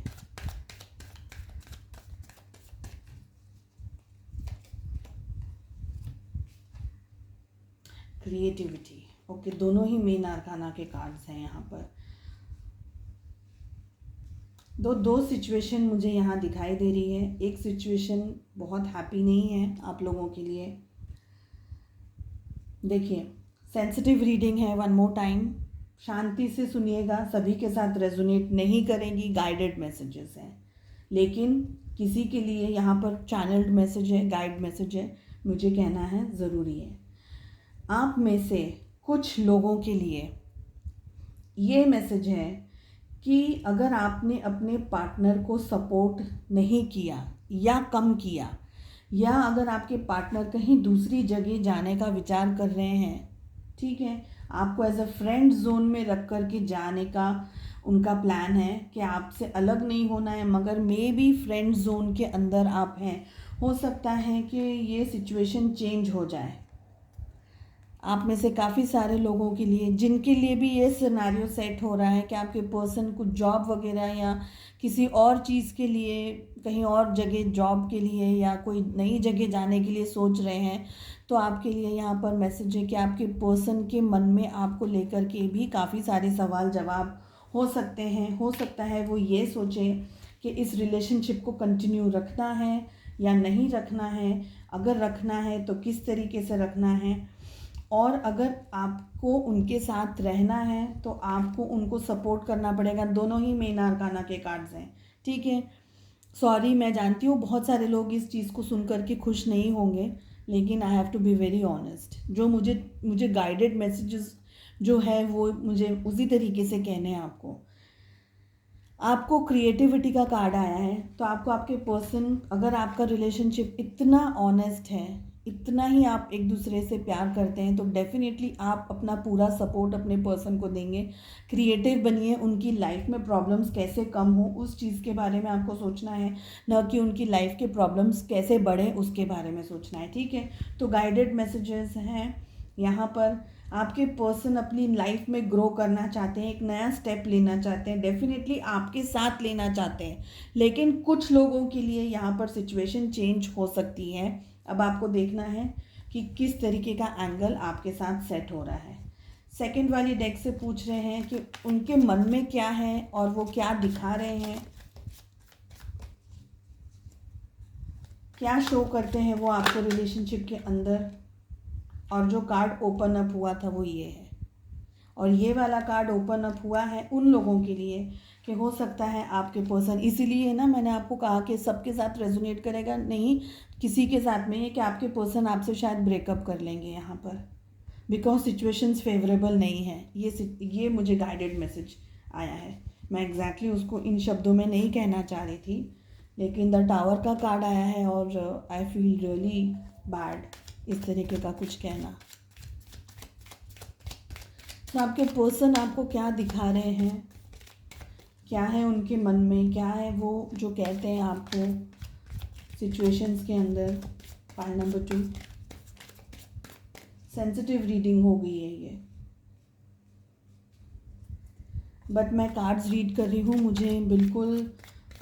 क्रिएटिविटी, ओके, दोनों ही मेन आर्काना के कार्ड्स हैं यहाँ पर। दो सिचुएशन मुझे यहाँ दिखाई दे रही है। एक सिचुएशन बहुत हैप्पी नहीं है आप लोगों के लिए। देखिए, सेंसिटिव रीडिंग है, वन मोर टाइम शांति से सुनिएगा, सभी के साथ रेजोनेट नहीं करेंगी, गाइडेड मैसेजेस हैं, लेकिन किसी के लिए यहाँ पर चैनल्ड मैसेज है, गाइड मैसेज है, मुझे कहना है ज़रूरी है। आप में से कुछ लोगों के लिए ये मैसेज है कि अगर आपने अपने पार्टनर को सपोर्ट नहीं किया या कम किया, या अगर आपके पार्टनर कहीं दूसरी जगह जाने का विचार कर रहे हैं, ठीक है, आपको एज अ फ्रेंड जोन में रख कर के जाने का उनका प्लान है कि आपसे अलग नहीं होना है, मगर मे बी फ्रेंड जोन के अंदर आप हैं, हो सकता है कि ये सिचुएशन चेंज हो जाए। आप में से काफ़ी सारे लोगों के लिए जिनके लिए भी ये सिनेरियो सेट हो रहा है कि आपके पर्सन कुछ जॉब वगैरह या किसी और चीज़ के लिए, कहीं और जगह जॉब के लिए या कोई नई जगह जाने के लिए सोच रहे हैं, तो आपके लिए यहाँ पर मैसेज है कि आपके पर्सन के मन में आपको लेकर के भी काफ़ी सारे सवाल जवाब हो सकते हैं। हो सकता है वो ये सोचे कि इस रिलेशनशिप को कंटिन्यू रखना है या नहीं रखना है, अगर रखना है तो किस तरीके से रखना है, और अगर आपको उनके साथ रहना है तो आपको उनको सपोर्ट करना पड़ेगा। दोनों ही मेन आर्काना के कार्ड्स हैं, ठीक है। सॉरी, मैं जानती हूँ बहुत सारे लोग इस चीज़ को सुन करके खुश नहीं होंगे, लेकिन I have to be very honest. जो मुझे गाइडेड मैसेजेस जो है वो मुझे उसी तरीके से कहने हैं आपको क्रिएटिविटी का कार्ड आया है। तो आपको आपके पर्सन, अगर आपका रिलेशनशिप इतना ऑनेस्ट है, इतना ही आप एक दूसरे से प्यार करते हैं, तो डेफिनेटली आप अपना पूरा सपोर्ट अपने पर्सन को देंगे। क्रिएटिव बनिए, उनकी लाइफ में प्रॉब्लम्स कैसे कम हो उस चीज़ के बारे में आपको सोचना है, न कि उनकी लाइफ के प्रॉब्लम्स कैसे बढ़े उसके बारे में सोचना है, ठीक है। तो गाइडेड मैसेजेस हैं यहाँ पर। आपके पर्सन अपनी लाइफ में ग्रो करना चाहते हैं, एक नया स्टेप लेना चाहते हैं, डेफिनेटली आपके साथ लेना चाहते हैं, लेकिन कुछ लोगों के लिए यहाँ पर सिचुएशन चेंज हो सकती है। अब आपको देखना है कि किस तरीके का एंगल आपके साथ सेट हो रहा है। सेकंड वाली डेक से पूछ रहे हैं कि उनके मन में क्या है और वो क्या दिखा रहे हैं, क्या शो करते हैं वो आपको रिलेशनशिप के अंदर। और जो कार्ड ओपन अप हुआ था वो ये है, और ये वाला कार्ड ओपन अप हुआ है उन लोगों के लिए कि हो सकता है आपके पर्सन, इसीलिए ना मैंने आपको कहा कि सबके साथ रेजोनेट करेगा नहीं, किसी के साथ में है कि आपके पर्सन आपसे शायद ब्रेकअप कर लेंगे यहाँ पर, बिकॉज सिचुएशंस फेवरेबल नहीं है। ये मुझे गाइडेड मैसेज आया है। मैं एग्जैक्टली उसको इन शब्दों में नहीं कहना चाह रही थी, लेकिन द टावर का कार्ड आया है और आई फील रियली बैड इस तरीके का कुछ कहना। तो आपके पर्सन आपको क्या दिखा रहे हैं, क्या है उनके मन में, क्या है वो जो कहते हैं आपको सिचुएशंस के अंदर। कार्ड नंबर 2, सेंसिटिव रीडिंग हो गई है ये, बट मैं कार्ड्स रीड कर रही हूँ, मुझे बिल्कुल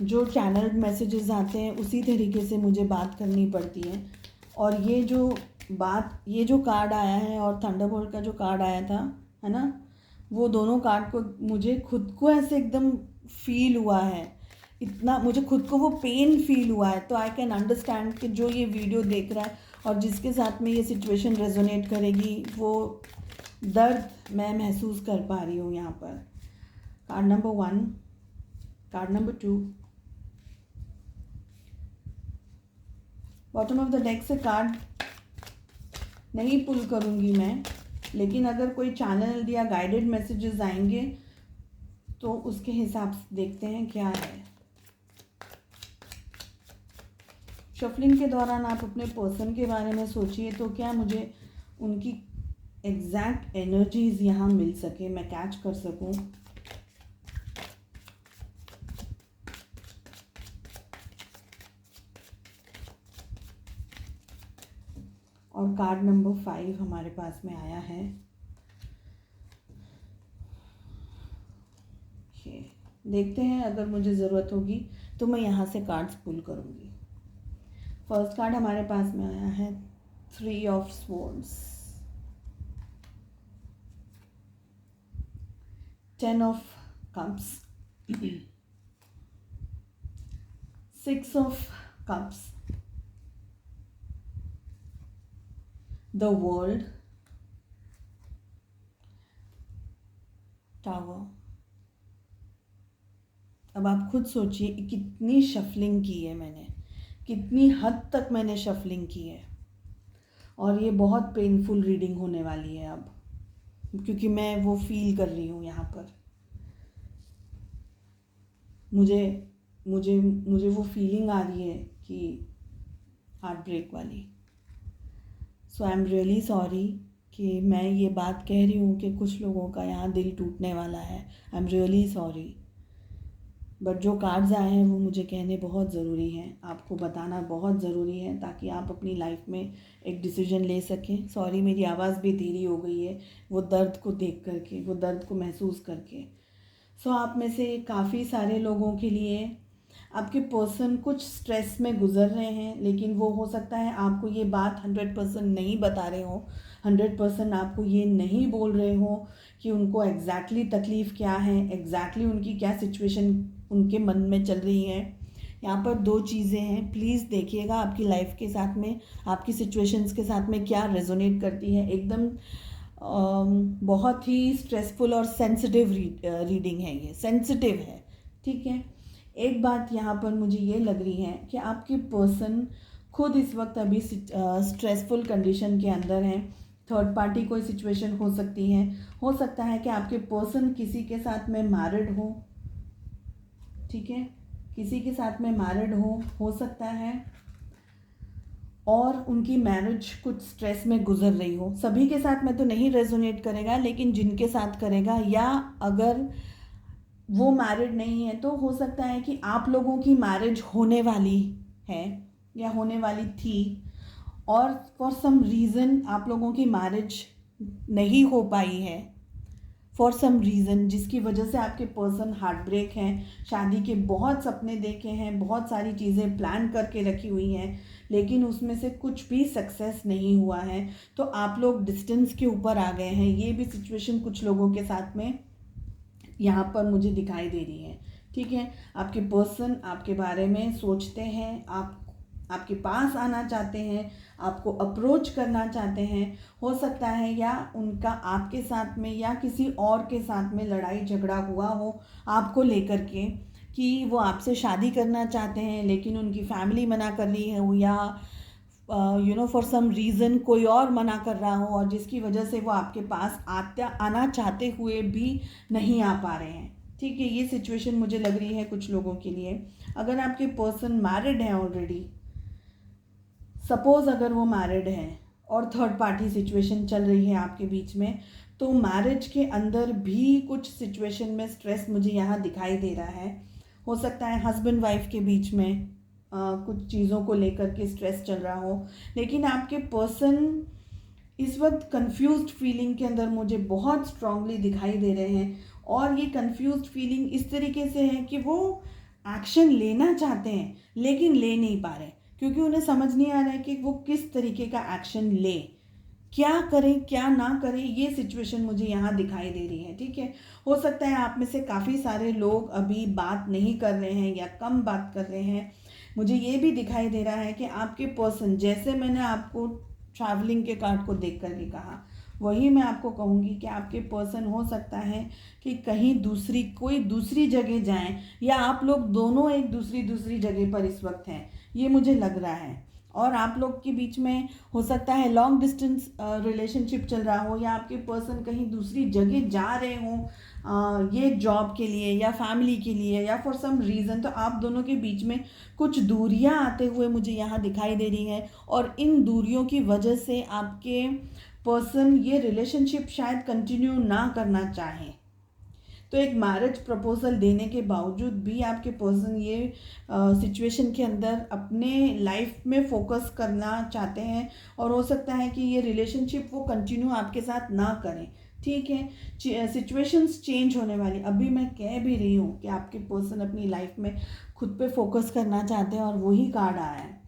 जो चैनल्ड मैसेजेस आते हैं उसी तरीके से मुझे बात करनी पड़ती है। और ये जो कार्ड आया है और थंडरबोल्ट का जो कार्ड आया था, है ना, वो दोनों कार्ड को मुझे खुद को ऐसे एकदम फील हुआ है, इतना मुझे खुद को वो पेन फील हुआ है। तो आई कैन अंडरस्टैंड कि जो ये वीडियो देख रहा है और जिसके साथ में ये सिचुएशन रेजोनेट करेगी, वो दर्द मैं महसूस कर पा रही हूँ यहाँ पर। Card number 1, card number 2, bottom of the deck से कार्ड नहीं पुल करूँगी मैं, लेकिन अगर कोई चैनल या गाइडेड मैसेजेस आएंगे तो उसके हिसाब से देखते हैं क्या है। शफलिंग के दौरान आप अपने पर्सन के बारे में सोचिए, तो क्या मुझे उनकी एग्जैक्ट एनर्जीज यहाँ मिल सके, मैं कैच कर सकूँ। और कार्ड नंबर 5 हमारे पास में आया है। देखते हैं, अगर मुझे ज़रूरत होगी तो मैं यहाँ से कार्ड्स पुल करूँगी। फर्स्ट कार्ड हमारे पास में आया है 3 of swords, 10 of cups, 6 of cups, the world, tower. अब आप खुद सोचिए कितनी शफलिंग की है मैंने, कितनी हद तक मैंने शफलिंग की है, और ये बहुत पेनफुल रीडिंग होने वाली है अब, क्योंकि मैं वो फील कर रही हूँ यहाँ पर। मुझे वो फीलिंग आ रही है कि हार्ट ब्रेक वाली। सो आई एम रियली सॉरी कि मैं ये बात कह रही हूँ कि कुछ लोगों का यहाँ दिल टूटने वाला है। I am really sorry. But जो कार्ड्स आए हैं वो मुझे कहने बहुत ज़रूरी हैं, आपको बताना बहुत ज़रूरी है, ताकि आप अपनी लाइफ में एक डिसीजन ले सकें। सॉरी मेरी आवाज़ भी धीरी हो गई है, वो दर्द को देख करके, वो दर्द को महसूस करके। सो आप में से काफ़ी सारे लोगों के लिए आपके पर्सन कुछ स्ट्रेस में गुजर रहे हैं, लेकिन वो हो सकता है आपको ये बात 100% नहीं बता रहे हो, 100% आपको ये नहीं बोल रहे हो कि उनको एग्जैक्टली तकलीफ़ क्या है, एग्जैक्टली उनकी क्या सिचुएशन उनके मन में चल रही है। यहाँ पर दो चीज़ें हैं, प्लीज़ देखिएगा आपकी लाइफ के साथ में, आपकी सिचुएशंस के साथ में क्या रेजोनेट करती है। एकदम बहुत ही स्ट्रेसफुल और सेंसिटिव रीडिंग है, ये सेंसिटिव है, ठीक है। एक बात यहाँ पर मुझे ये लग रही है कि आपके पर्सन खुद इस वक्त अभी स्ट्रेसफुल कंडीशन के अंदर हैं। थर्ड पार्टी कोई सिचुएशन हो सकती है, हो सकता है कि आपके पर्सन किसी के साथ में मैरिड हो, ठीक है, किसी के साथ में मैरिड हो सकता है, और उनकी मैरिज कुछ स्ट्रेस में गुजर रही हो। सभी के साथ में तो नहीं रेजोनेट करेगा, लेकिन जिनके साथ करेगा, या अगर वो मैरिड नहीं है तो हो सकता है कि आप लोगों की मैरिज होने वाली है या होने वाली थी, और फॉर सम रीज़न आप लोगों की मैरिज नहीं हो पाई है, फॉर सम रीज़न जिसकी वजह से आपके पर्सन हार्ट ब्रेक हैं। शादी के बहुत सपने देखे हैं, बहुत सारी चीज़ें प्लान करके रखी हुई हैं, लेकिन उसमें से कुछ भी सक्सेस नहीं हुआ है, तो आप लोग डिस्टेंस के ऊपर आ गए हैं। ये भी सिचुएशन कुछ लोगों के साथ में यहाँ पर मुझे दिखाई दे रही है, ठीक है। आपके पर्सन आपके बारे में सोचते हैं, आपके पास आना चाहते हैं, आपको अप्रोच करना चाहते हैं, हो सकता है या उनका आपके साथ में या किसी और के साथ में लड़ाई झगड़ा हुआ हो आपको लेकर के, कि वो आपसे शादी करना चाहते हैं लेकिन उनकी फैमिली मना कर रही है, या फॉर सम रीज़न कोई और मना कर रहा हो, और जिसकी वजह से वो आपके पास आना चाहते हुए भी नहीं आ पा रहे हैं, ठीक है। ये सिचुएशन मुझे लग रही है कुछ लोगों के लिए। अगर आपके पर्सन मैरिड हैं ऑलरेडी, सपोज़ अगर वो मैरिड हैं और थर्ड पार्टी सिचुएशन चल रही है आपके बीच में, तो मैरिज के अंदर भी कुछ सिचुएशन में स्ट्रेस मुझे यहाँ दिखाई दे रहा है। हो सकता है हस्बैंड वाइफ के बीच में कुछ चीज़ों को लेकर के स्ट्रेस चल रहा हो, लेकिन आपके पर्सन इस वक्त कंफ्यूज्ड फीलिंग के अंदर मुझे बहुत स्ट्रांगली दिखाई दे रहे हैं। और ये कंफ्यूज्ड फीलिंग इस तरीके से है कि वो एक्शन लेना चाहते हैं लेकिन ले नहीं पा रहे, क्योंकि उन्हें समझ नहीं आ रहा है कि वो किस तरीके का एक्शन ले, क्या करें क्या ना करें। ये सिचुएशन मुझे यहाँ दिखाई दे रही है, ठीक है। हो सकता है आप में से काफ़ी सारे लोग अभी बात नहीं कर रहे हैं या कम बात कर रहे हैं। मुझे ये भी दिखाई दे रहा है कि आपके पर्सन, जैसे मैंने आपको ट्रैवलिंग के कार्ड को देख करके कहा, वही मैं आपको कहूँगी कि आपके पर्सन हो सकता है कि कहीं कोई दूसरी जगह जाएं, या आप लोग दोनों एक दूसरी जगह पर इस वक्त हैं, ये मुझे लग रहा है। और आप लोग के बीच में हो सकता है लॉन्ग डिस्टेंस रिलेशनशिप चल रहा हो, या आपके पर्सन कहीं दूसरी जगह जा रहे हों, ये जॉब के लिए या फैमिली के लिए या फॉर सम रीज़न। तो आप दोनों के बीच में कुछ दूरियां आते हुए मुझे यहाँ दिखाई दे रही हैं, और इन दूरियों की वजह से आपके पर्सन ये रिलेशनशिप शायद कंटिन्यू ना करना चाहें। तो एक मैरिज प्रपोजल देने के बावजूद भी आपके पर्सन ये सिचुएशन के अंदर अपने लाइफ में फोकस करना चाहते हैं, और हो सकता है कि ये रिलेशनशिप वो कंटिन्यू आपके साथ ना करें, ठीक है। सिचुएशंस चेंज होने वाली, अभी मैं कह भी रही हूँ कि आपके पर्सन अपनी लाइफ में खुद पे फोकस करना चाहते हैं, और वही कार्ड आया है।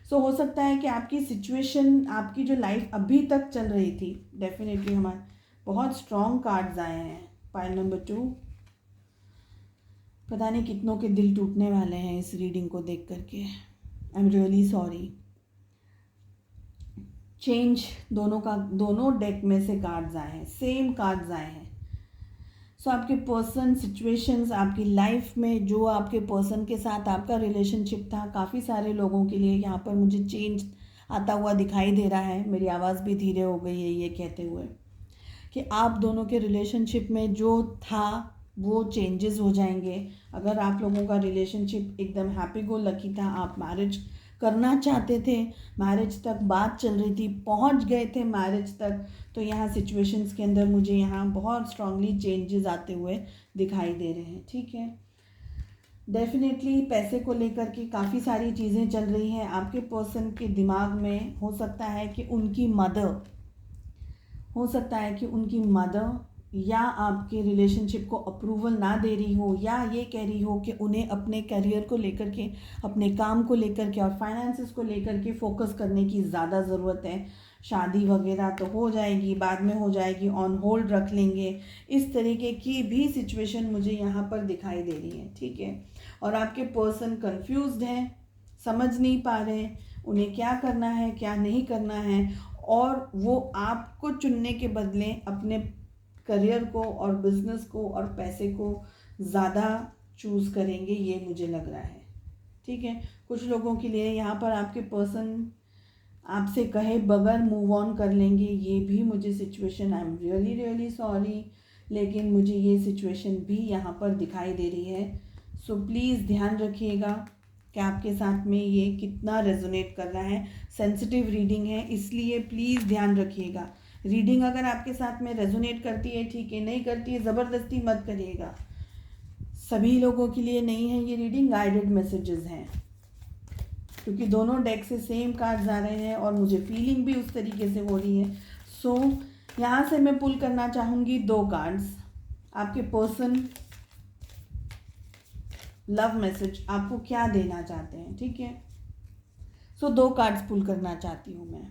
सो हो सकता है कि आपकी सिचुएशन, आपकी जो लाइफ अभी तक चल रही थी, डेफिनेटली हमारे बहुत स्ट्रॉन्ग कार्ड्स आए हैं। पाइल नंबर 2, पता नहीं कितनों के दिल टूटने वाले हैं इस रीडिंग को देख करके। I am really sorry. Change, दोनों डेक में से कार्ड्स आए हैं, सेम कार्ड्स आए हैं। सो आपके पर्सन सिचुएशंस, आपकी लाइफ में जो आपके पर्सन के साथ आपका रिलेशनशिप था, काफ़ी सारे लोगों के लिए यहाँ पर मुझे चेंज आता हुआ दिखाई दे रहा है। मेरी आवाज़ भी धीरे हो गई है ये कहते हुए कि आप दोनों के रिलेशनशिप में जो था वो चेंजेस हो जाएंगे। अगर आप लोगों का रिलेशनशिप एकदम हैप्पी गो लकी था, आप मैरिज करना चाहते थे, मैरिज तक बात चल रही थी, पहुंच गए थे मैरिज तक, तो यहाँ सिचुएशंस के अंदर मुझे यहाँ बहुत स्ट्रांगली चेंजेस आते हुए दिखाई दे रहे हैं, ठीक है। डेफिनेटली पैसे को लेकर के काफ़ी सारी चीज़ें चल रही हैं आपके पर्सन के दिमाग में। हो सकता है कि उनकी मदर या आपके रिलेशनशिप को अप्रूवल ना दे रही हो, या ये कह रही हो कि उन्हें अपने करियर को लेकर के, अपने काम को लेकर के और फाइनेंसेस को लेकर के फोकस करने की ज़्यादा ज़रूरत है। शादी वगैरह तो हो जाएगी, बाद में हो जाएगी, ऑन होल्ड रख लेंगे, इस तरीके की भी सिचुएशन मुझे यहाँ पर दिखाई दे रही है। ठीक है, और आपके पर्सन कंफ्यूज्ड हैं, समझ नहीं पा रहे हैं उन्हें क्या करना है क्या नहीं करना है, और वो आपको चुनने के बदले अपने करियर को और बिजनेस को और पैसे को ज़्यादा चूज़ करेंगे, ये मुझे लग रहा है। ठीक है, कुछ लोगों के लिए यहाँ पर आपके पर्सन आपसे कहे बगैर मूव ऑन कर लेंगे, ये भी मुझे situation, I am really really sorry, लेकिन मुझे ये सिचुएशन भी यहाँ पर दिखाई दे रही है। सो प्लीज़ ध्यान रखिएगा कि आपके साथ में ये कितना रेजोनेट कर रहा है। सेंसिटिव रीडिंग है, इसलिए प्लीज़ ध्यान रखिएगा। रीडिंग अगर आपके साथ में रेजोनेट करती है ठीक है, नहीं करती है ज़बरदस्ती मत करिएगा। सभी लोगों के लिए नहीं है ये रीडिंग, गाइडेड मैसेजेस हैं, क्योंकि दोनों डेक से सेम कार्ड्स आ रहे हैं और मुझे फीलिंग भी उस तरीके से हो रही है। सो यहाँ से मैं पुल करना चाहूँगी 2 कार्ड्स। आपके पर्सन लव मैसेज आपको क्या देना चाहते हैं। ठीक है, सो 2 कार्ड्स पुल करना चाहती हूँ मैं।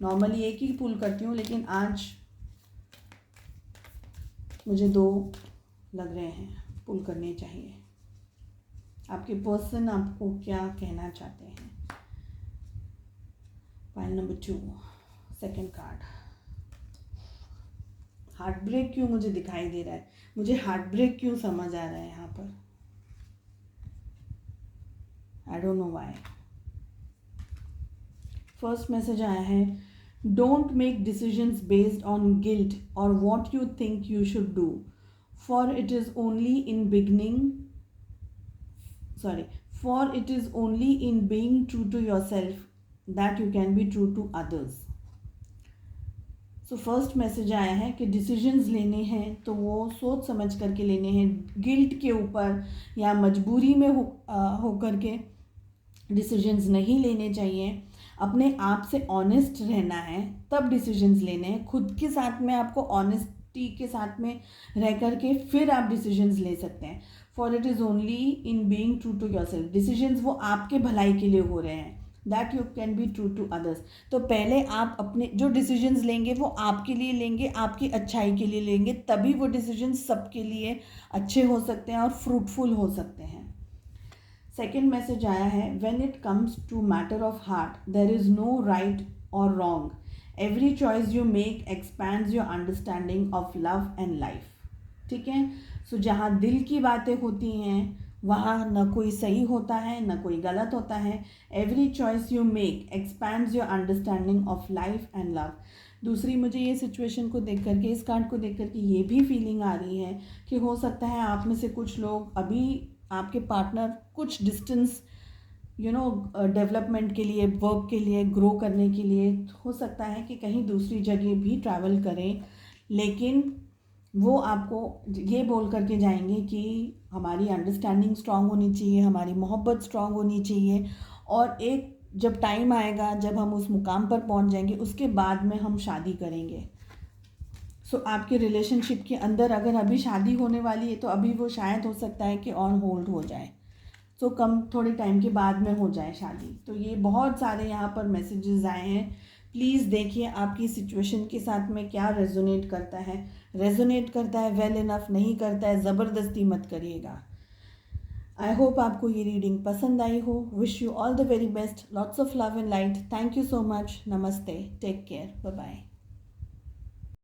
नॉर्मली एक ही पुल करती हूँ, लेकिन आज मुझे 2 लग रहे हैं, पुल करने चाहिए। आपके पर्सन आपको क्या कहना चाहते हैं। Pile number 2, second card. Heart break क्यों मुझे दिखाई दे रहा है, मुझे हार्ट ब्रेक क्यों समझ आ रहा है यहाँ पर, I don't know why. First message आया है, don't make decisions based on guilt or what you think you should do, for it is only in being true to yourself that you can be true to others. So first message आया है कि decisions लेने हैं तो वो सोच समझ करके लेने हैं, गिल्ट के ऊपर या मजबूरी में होकर के डिसीजंस नहीं लेने चाहिए। अपने आप से ऑनेस्ट रहना है, तब डिसीजंस लेने हैं। खुद के साथ में आपको ऑनेस्टी के साथ में रह करके फिर आप डिसीजंस ले सकते हैं। For it is only in being true to yourself, decisions वो आपके भलाई के लिए हो रहे हैं, that you can be true to others. तो पहले आप अपने जो डिसीजंस लेंगे वो आपके लिए लेंगे, आपकी अच्छाई के लिए लेंगे, तभी वो डिसीजंस सबके लिए अच्छे हो सकते हैं और फ्रूटफुल हो सकते हैं। सेकेंड मैसेज आया है, when it comes to matter of heart there is no right or wrong, every choice you make expands your understanding of love and life. ठीक है, सो जहाँ दिल की बातें होती हैं वहाँ न कोई सही होता है न कोई गलत होता है। Every choice you make expands your understanding of life and love. दूसरी, मुझे ये सिचुएशन को देख करके, इस कार्ड को देख करके ये भी फीलिंग आ रही है कि हो सकता है आप में से कुछ लोग अभी, आपके पार्टनर कुछ डिस्टेंस डेवलपमेंट के लिए, वर्क के लिए, ग्रो करने के लिए, हो सकता है कि कहीं दूसरी जगह भी ट्रैवल करें, लेकिन वो आपको ये बोल करके जाएंगे कि हमारी अंडरस्टैंडिंग स्ट्रांग होनी चाहिए, हमारी मोहब्बत स्ट्रांग होनी चाहिए, और एक जब टाइम आएगा, जब हम उस मुकाम पर पहुंच जाएंगे, उसके बाद में हम शादी करेंगे। सो आपके रिलेशनशिप के अंदर अगर अभी शादी होने वाली है तो अभी वो शायद हो सकता है कि ऑन होल्ड हो जाए, सो कम थोड़े टाइम के बाद में हो जाए शादी। तो ये बहुत सारे यहाँ पर मैसेजेस आए हैं। प्लीज़ देखिए आपकी सिचुएशन के साथ में क्या रेजोनेट करता है। रेजोनेट करता है वेल इनफ, नहीं करता है ज़बरदस्ती मत करिएगा। आई होप आपको ये रीडिंग पसंद आई हो। Wish you all the very best, lots of love and light. Thank you so much. नमस्ते, टेक केयर, बाय बाय।